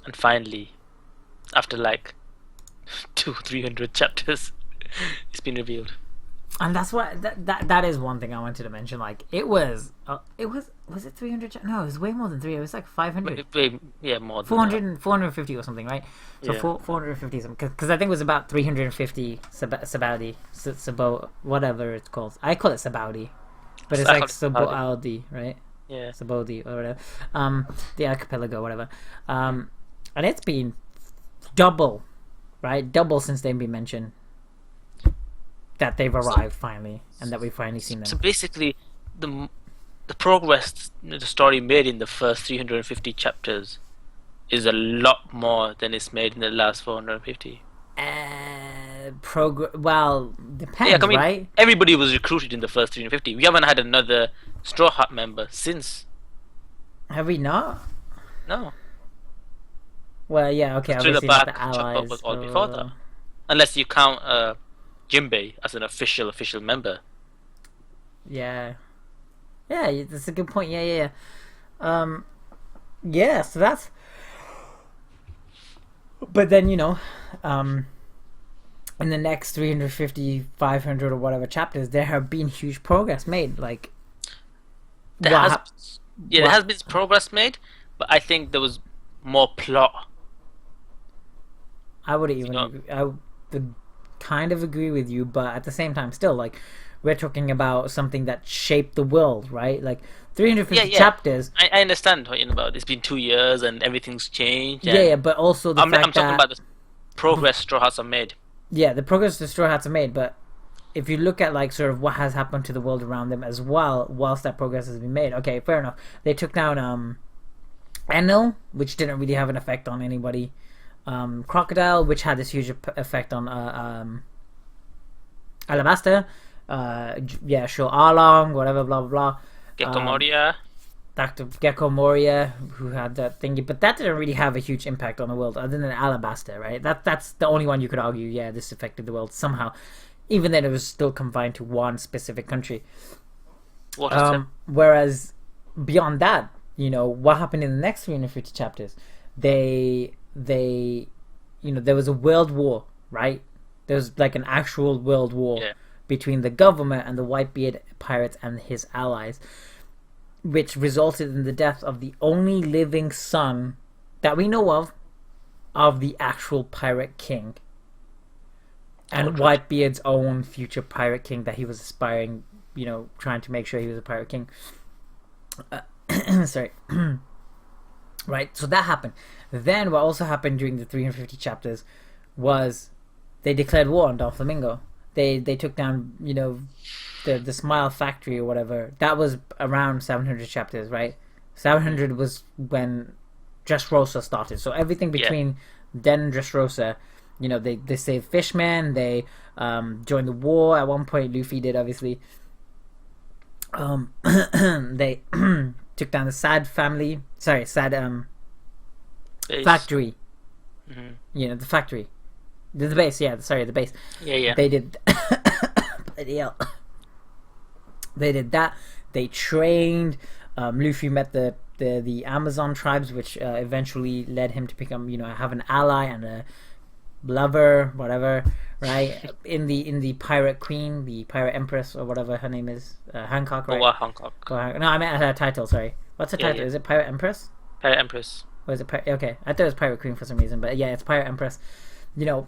And finally, after like 200-300 chapters, it's been revealed. And that's what that is one thing I wanted to mention. Like was it 300? No, it was way more than 3. It was like 500. Yeah, more than 400, 450 or something, right? So Yeah. 450 something. Because I think it was about 350 Sabaudi. Sabo, whatever it's called. I call it Sabaudi. But it's I like call it Sabaudi. Sabaudi, right? that. Yeah. Sabaudi or whatever. The archipelago, whatever. And it's been double, right? Double since they've been mentioned. That they've arrived finally, and that we've finally seen So them. basically, the progress the story made in the first 350 chapters is a lot more than it's made in the last 450. Well, depends, Yeah, I mean, right? everybody was recruited in the first 350. We haven't had another Straw Hat member since. Have we not? No. Well, yeah, okay, Thriller obviously not Bark, the Chopper allies. was all before that. Unless you count Jimbei as an official member. Yeah. Yeah, that's a good point. Yeah. Yeah, so that's But then, in the next 350, 500, or whatever chapters, there have been huge progress made. Like, There what, has, hap- yeah, there what has been progress made, but I think there was more plot. I would You even know, agree. I would kind of agree with you, but at the same time, still, like, we're talking about something that shaped the world, right? Like, yeah, 350 yeah. chapters. I understand what you're about. It's been 2 years and everything's changed, Yeah, yeah, and but also the I'm fact talking that, about the progress Straw Hats have made. yeah, the progress the Straw Hats have made, but if you look at, like, sort of what has happened to the world around them as well, whilst that progress has been made, okay, fair enough. They took down Enel, which didn't really have an effect on anybody. Crocodile, which had this huge effect on Alabasta. Yeah, sure, Arlong, whatever, blah blah blah. Gecko Moria. Dr. Gecko Moria, who had that thingy, but that didn't really have a huge impact on the world, other than Alabasta, right? That's the only one you could argue. Yeah, this affected the world somehow, even then it was still confined to one specific country. Water step. Whereas beyond that, what happened in the next 350 chapters? They there was a world war, right? There was like an actual world war Yeah. between the government and the Whitebeard pirates and his allies, which resulted in the death of the only living son that we know of the actual pirate king, and Right. Whitebeard's own future pirate king that he was aspiring, trying to make sure he was a pirate king. Sorry. Right, so that happened. Then what also happened during the 350 chapters was they declared war on Doflamingo. They took down, the Smile Factory or whatever. That was around 700 chapters, right? 700 was when Dressrosa started. So everything Yeah. between then and Dressrosa, they saved Fishman. They joined the war at one point. Luffy did, obviously. They took down the Sad family. Sorry, Sad Base. factory. Hmm. The factory. The base. Yeah, sorry, the base. Yeah, yeah. They did. Bloody hell. They did that. They trained. Luffy met the Amazon tribes, which eventually led him to become, have an ally and a lover, whatever, right? In the Pirate Queen, the Pirate Empress, or whatever her name is, Hancock, right? Owa Hancock. No, I meant her title. Sorry, what's her Yeah, title? yeah. Is it Pirate Empress? Pirate Empress. Or is it okay? I thought it was Pirate Queen for some reason, but yeah, it's Pirate Empress. You know,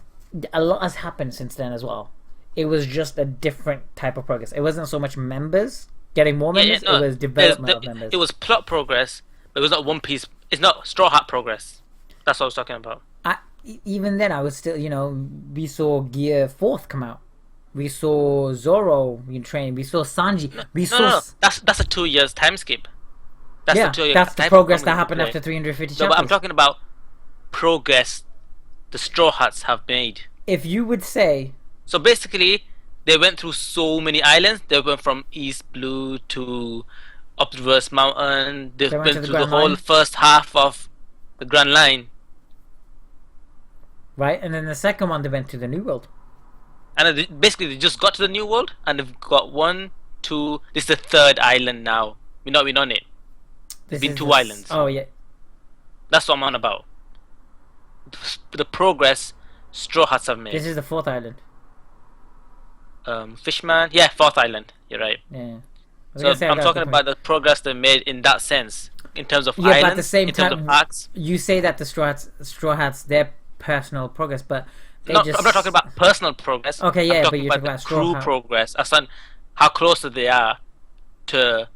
a lot has happened since then as well. It was just a different type of progress. It wasn't so much members getting more Yeah, yeah, members. no. It was development of members. It was plot progress, but it was not One Piece. It's not Straw Hat progress. That's what I was talking about. Even then, I was still, we saw Gear Fourth come out. We saw Zoro train. We saw Sanji. We No, saw no, no. That's a 2 years time skip. That's yeah. the 2 year That's the time progress coming that into happened play. after 350 No, but I'm chapters. talking about progress the Straw Hats have made. If you would say, So basically, they went through so many islands. They went from East Blue to Obverse Mountain. They They went went to the through the Grand whole Line. first half of the Grand Line. right, and then the second one they went to the New World. And then basically, they just got to the New World, and they've got one, two. This is the third island now. We're not on it. There's This been is two the islands. Oh yeah, That's what I'm on about. The progress Straw Hats have this made. is the fourth island. Fishman, yeah, fourth island. You're right. Yeah. I was So gonna say I I'm got talking the about the progress they made in that sense, in terms of Yeah, but islands, at the same in terms time, of arcs. you say that the Straw Hats, their personal progress, but they No, just. I'm not talking about personal progress. Okay, yeah, I'm but talking you're about talking the about Straw crew Hat. progress. As in how close they are to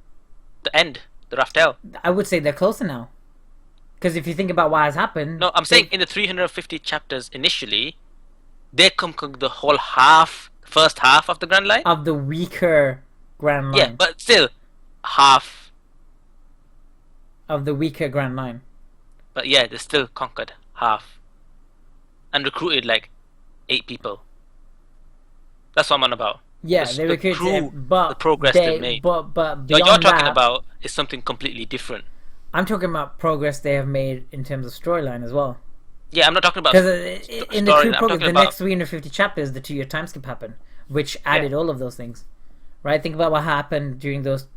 the end, the Raftel. I would say they're closer now. Because if you think about what has happened, No, I'm saying in the 350 chapters initially, they conquered the whole first half of the Grand Line. of the weaker Grand Line, Yeah, but still, half. of the weaker Grand Line. But yeah, they still conquered half. And recruited like 8 people. That's what I'm on about. Yeah, The- they the recruited, crew, but the progress they made. but What beyond you're talking that, about is something completely different. I'm talking about progress they have made in terms of storyline as well. Yeah, I'm not talking about Because in the crew storyline. I'm progress, talking the about next 350 chapters, the 2 year time skip happened, which added all of those things. Right? Think about what happened during those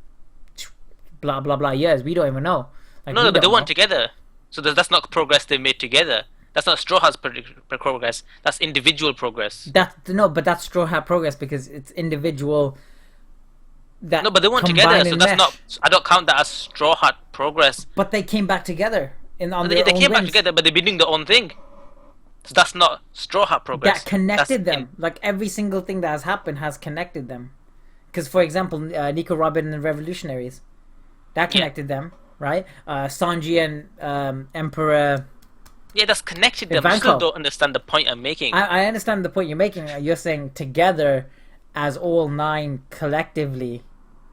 blah blah blah years. We don't even know. Like, no, we but they don't weren't know. together. So that's not progress they made together. That's not Straw Hat's progress. That's individual progress. But that's Straw Hat progress because it's individual. That No, but they weren't combine together, so and that's mesh. not. I don't count that as Straw Hat progress. But they came back together on They, their they own came back wins. together, but they've been doing their own thing. So that's not Straw Hat progress. That connected That's them. Like every single thing that has happened has connected them. Because, for example, Nico Robin and the Revolutionaries, that connected them, right? Sanji and Emperor. Yeah, that's connected them. I still don't understand the point I'm making. I understand the point you're making. You're saying together as all 9 collectively.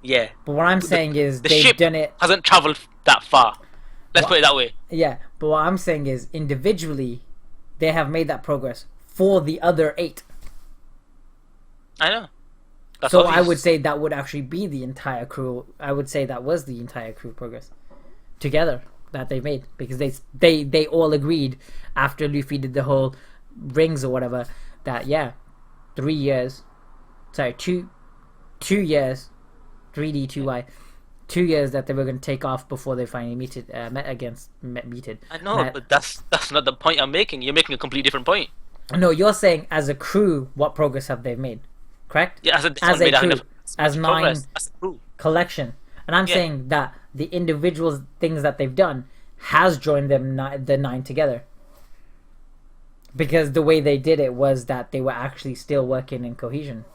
Yeah. But what I'm saying is The they've ship done it. hasn't travelled that far. Let's put it that way. Yeah, but what I'm saying is individually, they have made that progress for the other 8. I know. That's So obvious. I would say that would actually be the entire crew. I would say that was the entire crew progress together that they made because they all agreed after Luffy did the whole rings or whatever that 3 years, sorry 2 years, 3D 2Y, 2 years that they were going to take off before they finally meted. I know, but that's not the point I'm making. You're making a completely different point. No, you're saying as a crew, what progress have they made? Correct? Yeah, as a crew, as 9 progress, as a crew. collection, and I'm saying that the individual things that they've done has joined them the 9 together. Because the way they did it was that they were actually still working in cohesion,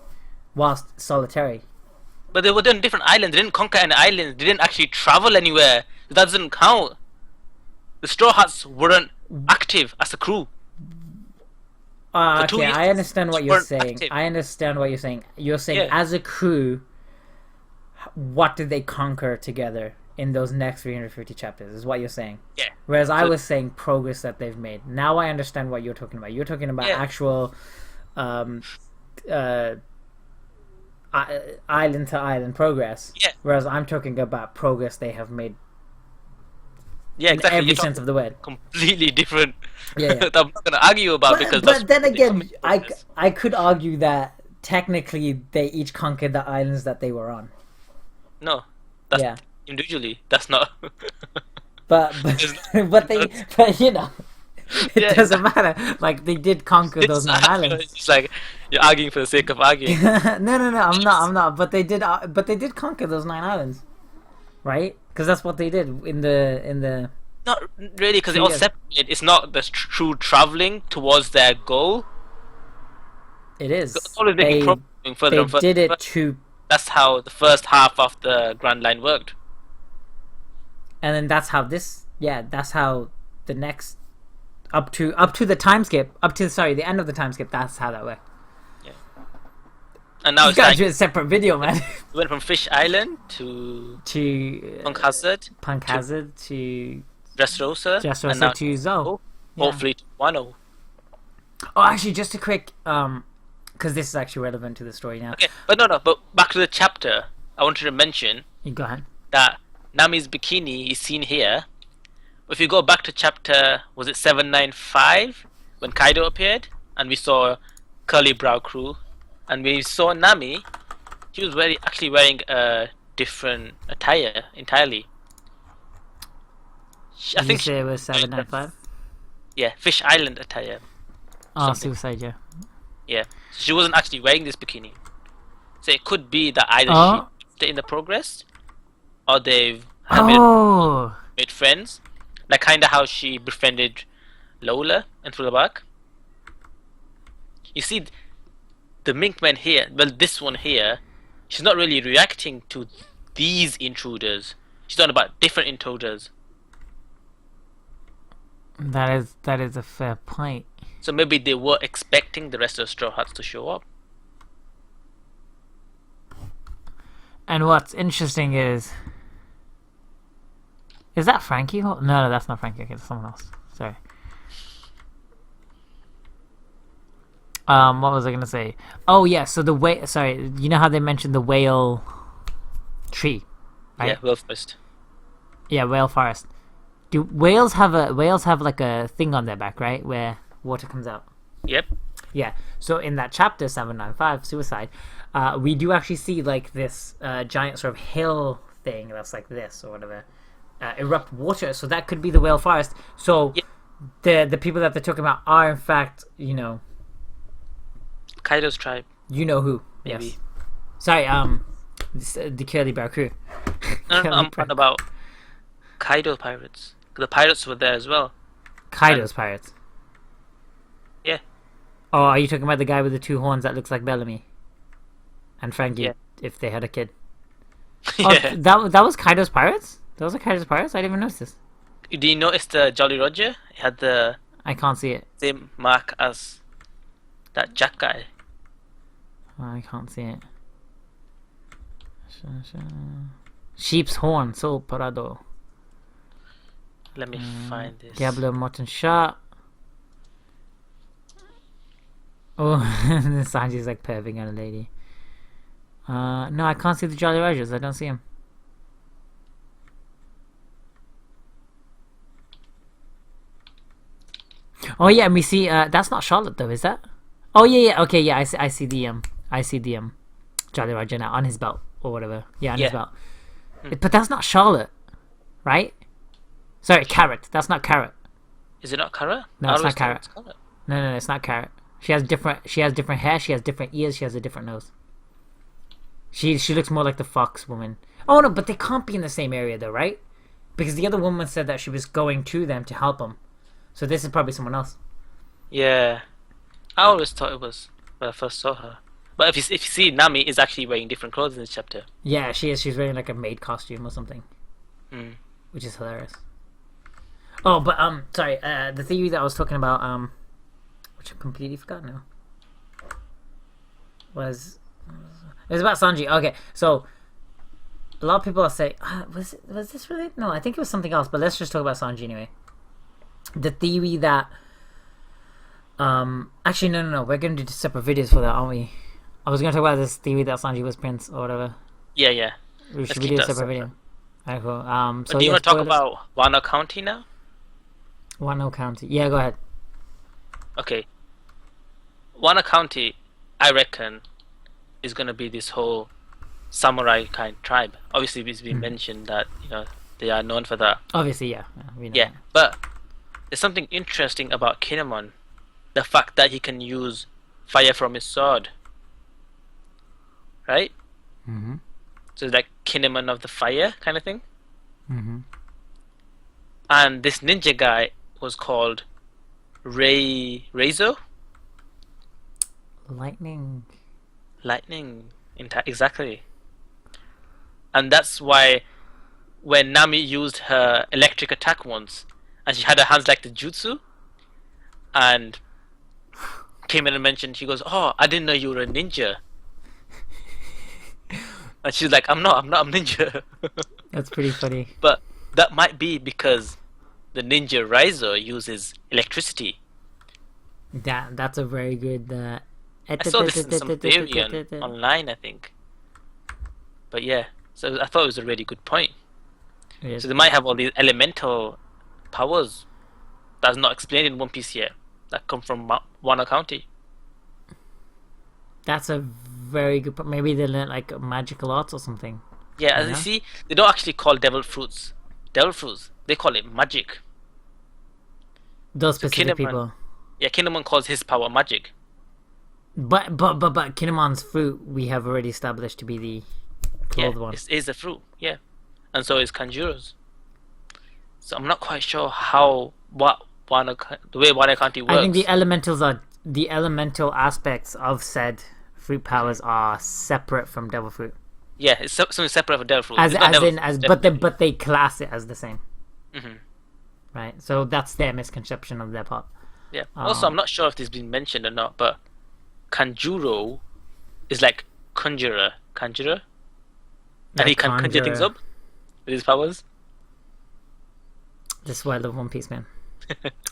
whilst solitary. But they were on different islands. They didn't conquer any islands. They didn't actually travel anywhere. That doesn't count. The Straw Hats weren't active as a crew. Okay, I understand what you're saying. Active. I understand what you're saying. You're saying as a crew, what did they conquer together in those next 350 chapters? Is what you're saying. Yeah. Whereas I was saying progress that they've made. Now I understand what you're talking about. You're talking about actual, island to island progress. Yeah. Whereas I'm talking about progress they have made. Yeah, exactly. In every sense of the word. Completely different. Yeah. I'm not going to argue about because. But then again, I could argue that technically they each conquered the islands that they were on. No, that's individually. That's not. But you know, it doesn't matter. Like they did conquer those 9 islands. It's like you're arguing for the sake of arguing. No, I'm not. But they did conquer those 9 islands, right? Because that's what they did in the. Not really, because they're all separated. It's not the true traveling towards their goal. It is. It's always making progress further and further. They did it to. That's how the first half of the Grand Line worked. And then that's how this. Yeah, that's how the next. Up to the time skip. The end of the time skip. That's how that worked. Yeah. And now you it's gotta like do a separate video, man. We went from Fish Island to Punk Hazard to Dressrosa, and now to Zoe. Hopefully to Wano. Oh, actually, just a quick because this is actually relevant to the story now. Okay, but no. But back to the chapter. I wanted to mention. You go ahead. That Nami's bikini is seen here. If you go back to chapter, was it 795 when Kaido appeared and we saw Curly Brow Crew, and we saw Nami. She was actually wearing a different attire entirely. I think it was 795. Yeah, Fish Island attire. Oh, Suicide, yeah. Yeah, so she wasn't actually wearing this bikini. So it could be that either she did in the progress, or they've made friends, like kind of how she befriended Lola and Fullback. You see, the Minkman here, well, this one here, she's not really reacting to these intruders. She's talking about different intruders. That is a fair point. So maybe they were expecting the rest of the Straw Hats to show up. And what's interesting is that Frankie? No, that's not Frankie. Okay, that's someone else. Sorry. What was I gonna say? Oh yeah, so you know how they mentioned the whale tree, right? Yeah, whale forest. Yeah, whale forest. Do whales have like a thing on their back, right, where water comes out? Yep. Yeah. So in that chapter 795, Suicide, we do actually see like this giant sort of hill thing that's like this or whatever, erupt water. So that could be the whale forest. So the people that they're talking about are in fact, Kaido's tribe, you know who. maybe. Yes. Sorry, the Curly Bear crew. No, Curly I'm Bear. on about Kaido pirates. The pirates were there as well. Kaido's pirates. Yeah. Oh, are you talking about the guy with the two horns that looks like Bellamy? And Frankie, Yeah. if they had a kid. Yeah. Oh, that was Kaido's pirates? That was Kaido's pirates? I didn't even notice this. Do you notice the Jolly Roger? He had the I can't see it. same mark as that Jack guy. I can't see it. Sheep's horn, so parado. Let me find this. Diablo Morton shot. Oh, Sanji's like perving on a lady. No, I can't see the Jolly Rogers. I don't see him. Oh yeah, and we see. That's not Charlotte though, is that? Oh yeah. Okay, yeah. I see the Jolly Roger now on his belt or whatever. Yeah, on his belt. But that's not Charlotte, right? Sorry, Carrot. That's not Carrot. Is it not Kara? No, it's not Carrot. Kara. No, it's not Carrot. She has different hair. She has different ears. She has a different nose. She looks more like the fox woman. Oh no, but they can't be in the same area though, right? Because the other woman said that she was going to them to help them. So this is probably someone else. Yeah. I always thought it was when I first saw her. But if you see, Nami is actually wearing different clothes in this chapter. Yeah, she is. She's wearing like a maid costume or something, Mm. which is hilarious. Oh, but sorry. The theory that I was talking about, which I completely forgot now, was it was about Sanji. Okay, so a lot of people are saying, was this related? No, I think it was something else. But let's just talk about Sanji anyway. The theory that, actually no, we're gonna do separate videos for that, aren't we? I was gonna talk about this theory that Sanji was Prince or whatever. Yeah. We should keep do a that separate separate. video. Alright, cool. But do you want to talk about Wano County now? Wano County? Yeah, go ahead. Okay. Wano County, I reckon, is going to be this whole samurai kind tribe. Obviously, it's been mentioned that they are known for that. Obviously, yeah. We know Yeah, that. but there's something interesting about Kinemon. The fact that he can use fire from his sword. Right? Mm-hmm. So it's like Kinemon of the fire kind of thing. Mm-hmm. And this ninja guy was called Reizo? Lightning. Exactly. And that's why when Nami used her electric attack once, and she had her hands like the jutsu, and came in and mentioned, she goes, "Oh, I didn't know you were a ninja." And she's like, I'm not, I'm ninja." That's pretty funny. But that might be because the ninja Raizo uses electricity. That's a very good. I saw this in some theory online, I think. But yeah, so I thought it was a really good point. So they might have all these elemental powers that's not explained in One Piece yet, that come from Wano County. That's a very good point. Maybe they learn like magical arts or something. Yeah, as you see, they don't actually call devil fruits devil fruits. They call it magic. Those So specific Kinemon- people. Yeah, Kinemon calls his power magic. But Kinemon's fruit we have already established to be the clothed one. It is a fruit, yeah. And so is Kanjuro's. So I'm not quite sure the way Wano County works. I think the elementals are the elemental aspects of said fruit powers are separate from devil fruit. Yeah, it's something separate from devil fruit. But they class it as the same. Mhm. Right? So that's their misconception of their part. Yeah. Also, I'm not sure if this has been mentioned or not, but Kanjuro is like conjurer, and he can conjure things up with his powers. This is why I love One Piece, man.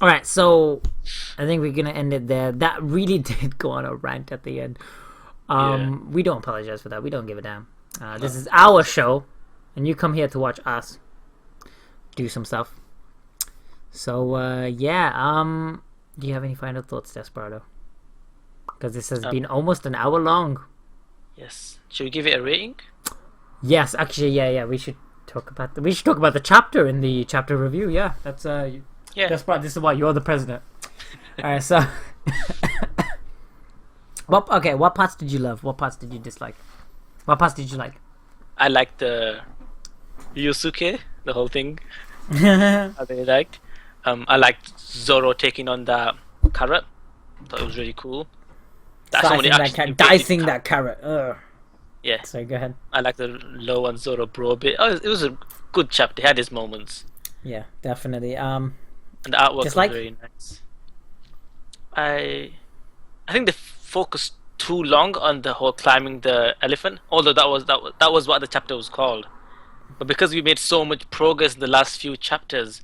Alright, so I think we're gonna end it there. That really did go on a rant at the end. We don't apologize for that. We don't give a damn. This is our show, and you come here to watch us do some stuff. So do you have any final thoughts, Desperado? Because this has been almost an hour long. Yes. Should we give it a rating? Yes, actually, yeah. We should talk about the chapter in the chapter review. Yeah, that's Yeah. Desperado, this is why you're the president. Alright, so what parts did you love? What parts did you dislike? What parts did you like? I liked the Yusuke, the whole thing. I really liked. I liked Zoro taking on the carrot. Thought it was really cool. That's somebody actually Dicing that carrot. Ugh. Yeah. Sorry, go ahead. I like the Low and Zoro bro bit. Oh, it was a good chapter. It had its moments. Yeah, definitely. And the artwork was Dislike? very nice. I think they focused too long on the whole climbing the elephant. Although that was what the chapter was called. But because we made so much progress in the last few chapters,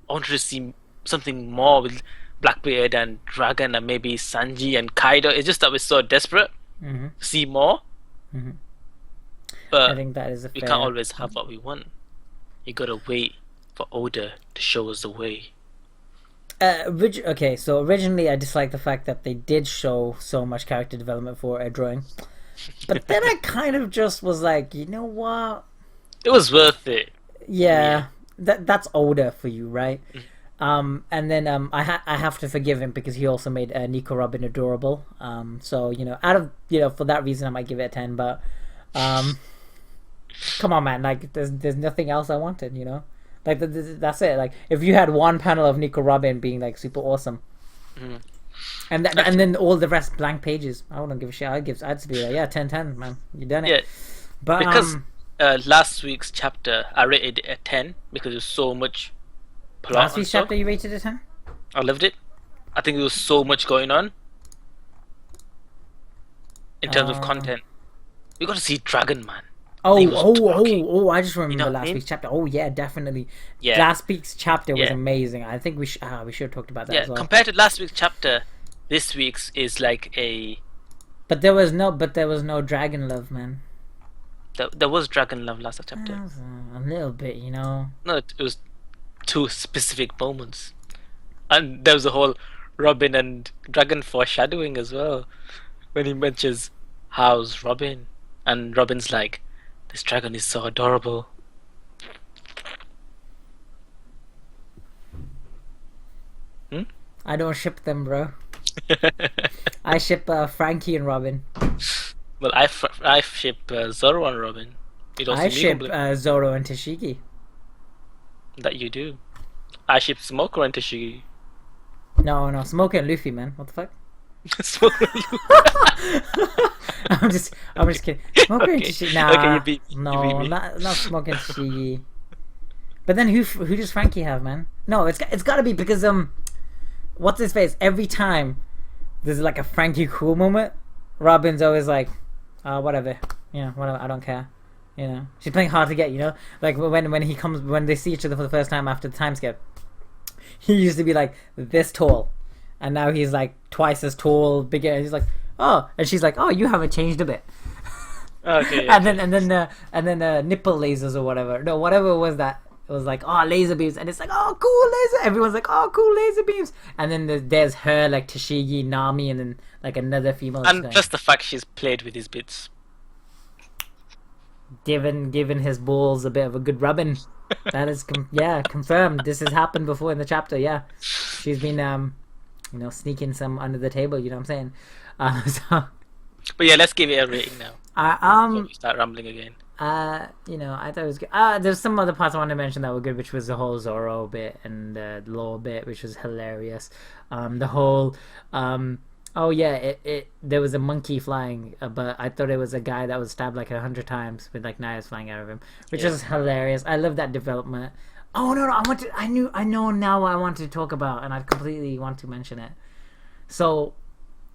I wanted to see something more with Blackbeard and Dragon and maybe Sanji and Kaido. It's just that we're so desperate to see more. Mhm. But I think that is a we fair. can't always have what we want. You gotta wait for Oda to show us the way. Okay, so originally I disliked the fact that they did show so much character development for a drawing, but then I kind of just was like, you know what? It was worth it. Yeah. That's Oda for you, right? And then I have to forgive him because he also made Nico Robin adorable. So out of for that reason I might give it a 10. But come on, man! Like there's nothing else I wanted. Like that's it. Like if you had one panel of Nico Robin being like super awesome, and then all the rest blank pages, I wouldn't give a shit. I'd be like, yeah, 10/10, man, you done it. Yeah, but because last week's chapter I rated it a 10 because there's so much plot. Last week's chapter you rated a 10? I loved it. I think there was so much going on in terms of content. We got to see Dragon Man. I just remember You know what I last mean? week's chapter. Oh yeah, definitely. Yeah. Last week's chapter was Yeah. amazing. I think we should have talked about that Yeah, as well. compared to last week's chapter, this week's is like a. But there was no dragon love, man. There was Dragon Love last chapter. A little bit, No, it was two specific moments, and there was a whole Robin and Dragon foreshadowing as well, when he mentions how's Robin, and Robin's like, this dragon is so adorable. I don't ship them, bro. I ship Frankie and Robin. Well, I ship Zoro and Robin. You don't I see me ship complaining Zoro and Tashigi. that you do. I ship Smoker and Tashigi. No, Smoker and Luffy, man. What the fuck? Smoker. I'm just kidding. Smoker and Okay. Tashigi. Nah, Okay, you beat me. no, not Smoker and Tashigi. But then who does Frankie have, man? No, it's got to be because what's his face? Every time there's like a Frankie cool moment, Robin's always like, whatever, whatever. I don't care. She's playing hard to get. Like when they see each other for the first time after the time skip, he used to be like this tall, and now he's like twice as tall, bigger. And he's like, oh, and she's like, oh, you haven't changed a bit. Okay. and then nipple lasers or whatever. No, whatever it was that. It was like, oh, laser beams, and it's like, oh, cool laser. Everyone's like, oh, cool laser beams. And then there's her, like Tashigi, Nami, and then like another female. And plus the fact she's played with his bits. Given his balls a bit of a good rubbing. That is confirmed. This has happened before in the chapter. Yeah, she's been sneaking some under the table. You know what I'm saying? But yeah, let's give it a rating now. Before we start rambling again. I thought it was good. There's some other parts I wanted to mention that were good, which was the whole Zoro bit and the law bit, which was hilarious. The whole, there was a monkey flying, but I thought it was a guy that was stabbed like 100 times with like knives flying out of him, which was hilarious. I love that development. Oh no, I know now what I wanted to talk about, and I completely want to mention it. So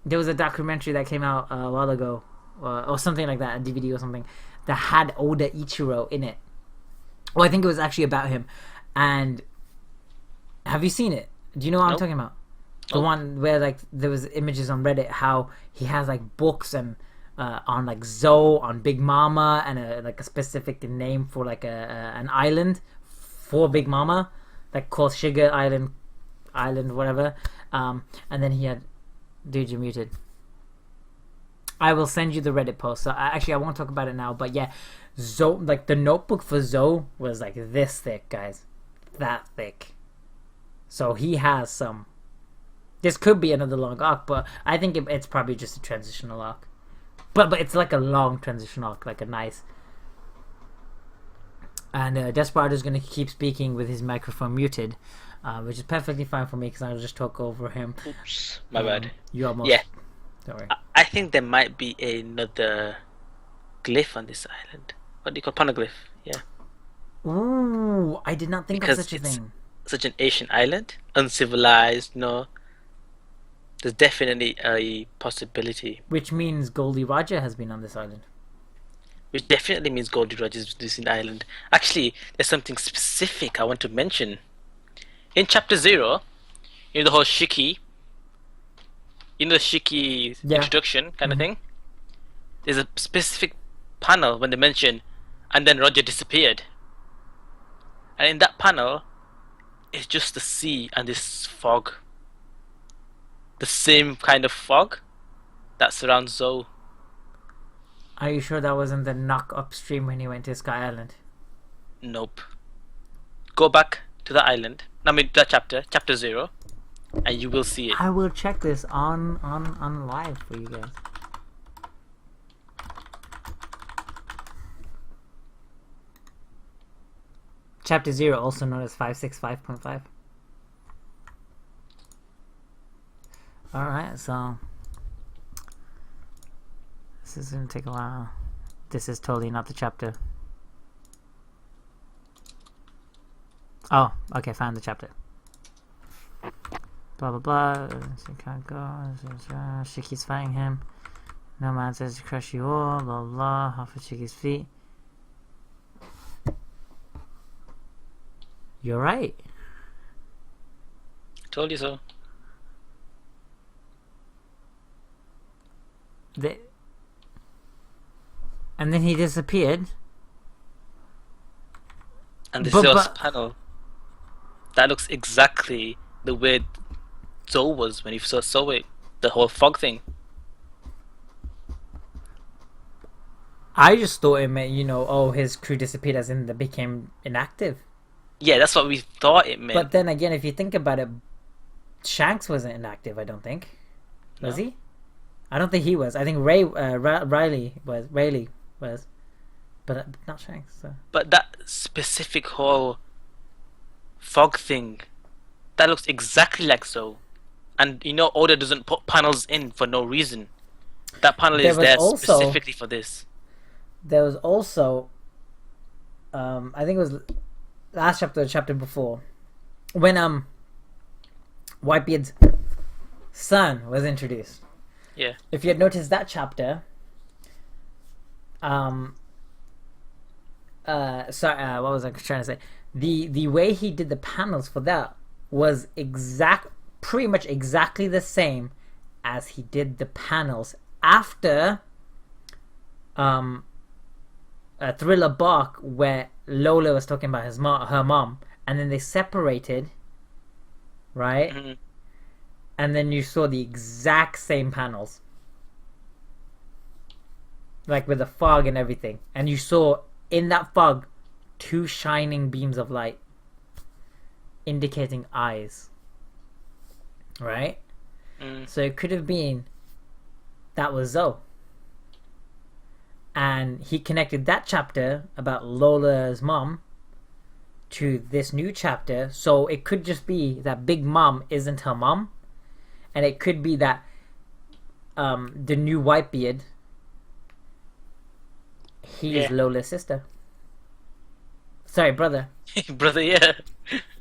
there was a documentary that came out a while ago, or something like that, a DVD or something, that had Oda Ichiro in it. Well, I think it was actually about him. And have you seen it? Do you know what I'm talking about? The one where like there was images on Reddit how he has like books and on like Zoe, on Big Mama, and a specific name for like an island for Big Mama, like called Sugar Island, whatever. And then he had, dude, you're muted. I will send you the Reddit post. So I won't talk about it now, but yeah, Zoe, like the notebook for Zoe was like this thick, guys, that thick. So he has some. This could be another long arc, but I think it's probably just a transitional arc. But it's like a long transitional arc, like a nice. And Desperado is going to keep speaking with his microphone muted, which is perfectly fine for me because I'll just talk over him. Oops, my bad. You almost. Yeah. Don't worry. I think there might be another glyph on this island. What do you call poneglyph? Yeah. Ooh, I did not think Because of such a it's thing. such an ancient island, uncivilized. No, there's definitely a possibility. Which means Goldie Roger has been on this island. Which definitely means Goldie Rogers is in the island. Actually, there's something specific I want to mention. In Chapter 0, the whole Shiki, the Shiki Yeah. introduction kind of thing, there's a specific panel when they mention, and then Roger disappeared. And in that panel, it's just the sea and this fog. The same kind of fog that surrounds Zoe. Are you sure that wasn't the knock upstream when he went to Sky Island? Nope. Go back to the island. I mean, that chapter 0, and you will see it. I will check this on live for you guys. Chapter 0, also known as 565.5. Alright, so this is gonna take a while. This is totally not the chapter. Oh, okay, found the chapter. Blah blah blah. She can't go. Shiki's fighting him. No man says to crush you all. Blah blah. Half of Shiki's feet. You're right. Told you so. And then he disappeared. And this panel that looks exactly the way Zoe was when he first saw it. The whole fog thing. I just thought it meant, his crew disappeared as in they became inactive. Yeah, that's what we thought it meant. But then again, if you think about it, Shanks wasn't inactive, I don't think. Was he? I don't think he was. I think Riley was. But not Shanks. So. But that specific whole fog thing, that looks exactly like Zoe. And Oda doesn't put panels in for no reason. That panel is there specifically for this. There was also, I think it was last chapter, the chapter before, when Whitebeard's son was introduced. Yeah. If you had noticed that chapter, what was I trying to say? The way he did the panels for that was pretty much exactly the same as he did the panels after a Thriller Bark, where Lola was talking about her mom, and then they separated, right? Mm-hmm. And then you saw the exact same panels, like with the fog and everything, and you saw in that fog 2 shining beams of light indicating eyes, right? So it could have been that was Zoe, and he connected that chapter about Lola's mom to this new chapter. So it could just be that Big Mom isn't her mom, and it could be that the new Whitebeard, he's Lola's sister. Sorry, brother. Brother, yeah.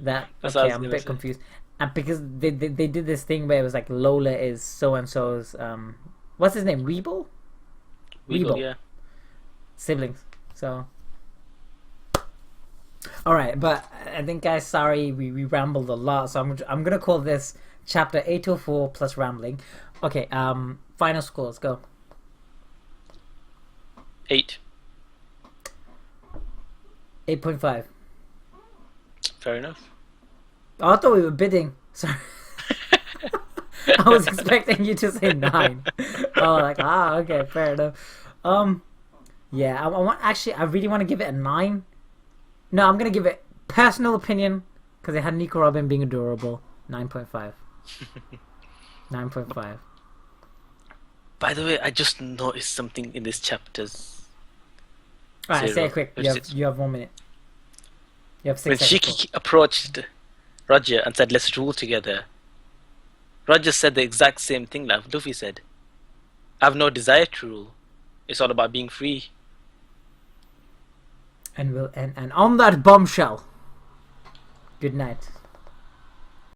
Okay, I'm a bit confused. And because they did this thing where it was like Lola is so and so's what's his name? Weeble, yeah. Siblings. So all right, but I think, guys, sorry we rambled a lot, so I'm gonna call this chapter 804 plus rambling. Okay, final scores, go. 8. 8.5. Fair enough. Oh, I thought we were bidding. Sorry. I was expecting you to say 9. Oh, okay, fair enough. Yeah, I really want to give it a 9. No, I'm gonna give it personal opinion Because it had Nico Robin being adorable. 9.5. 9.5. By the way, I just noticed something in this chapter's Alright, say zero. it quick. What You is have, it? you have 1 minute. You have When 6 seconds. Shiki approached Roger and said, "Let's rule together," Roger said the exact same thing like Luffy said. "I have no desire to rule. It's all about being free." And we'll end. And on that bombshell. Good night.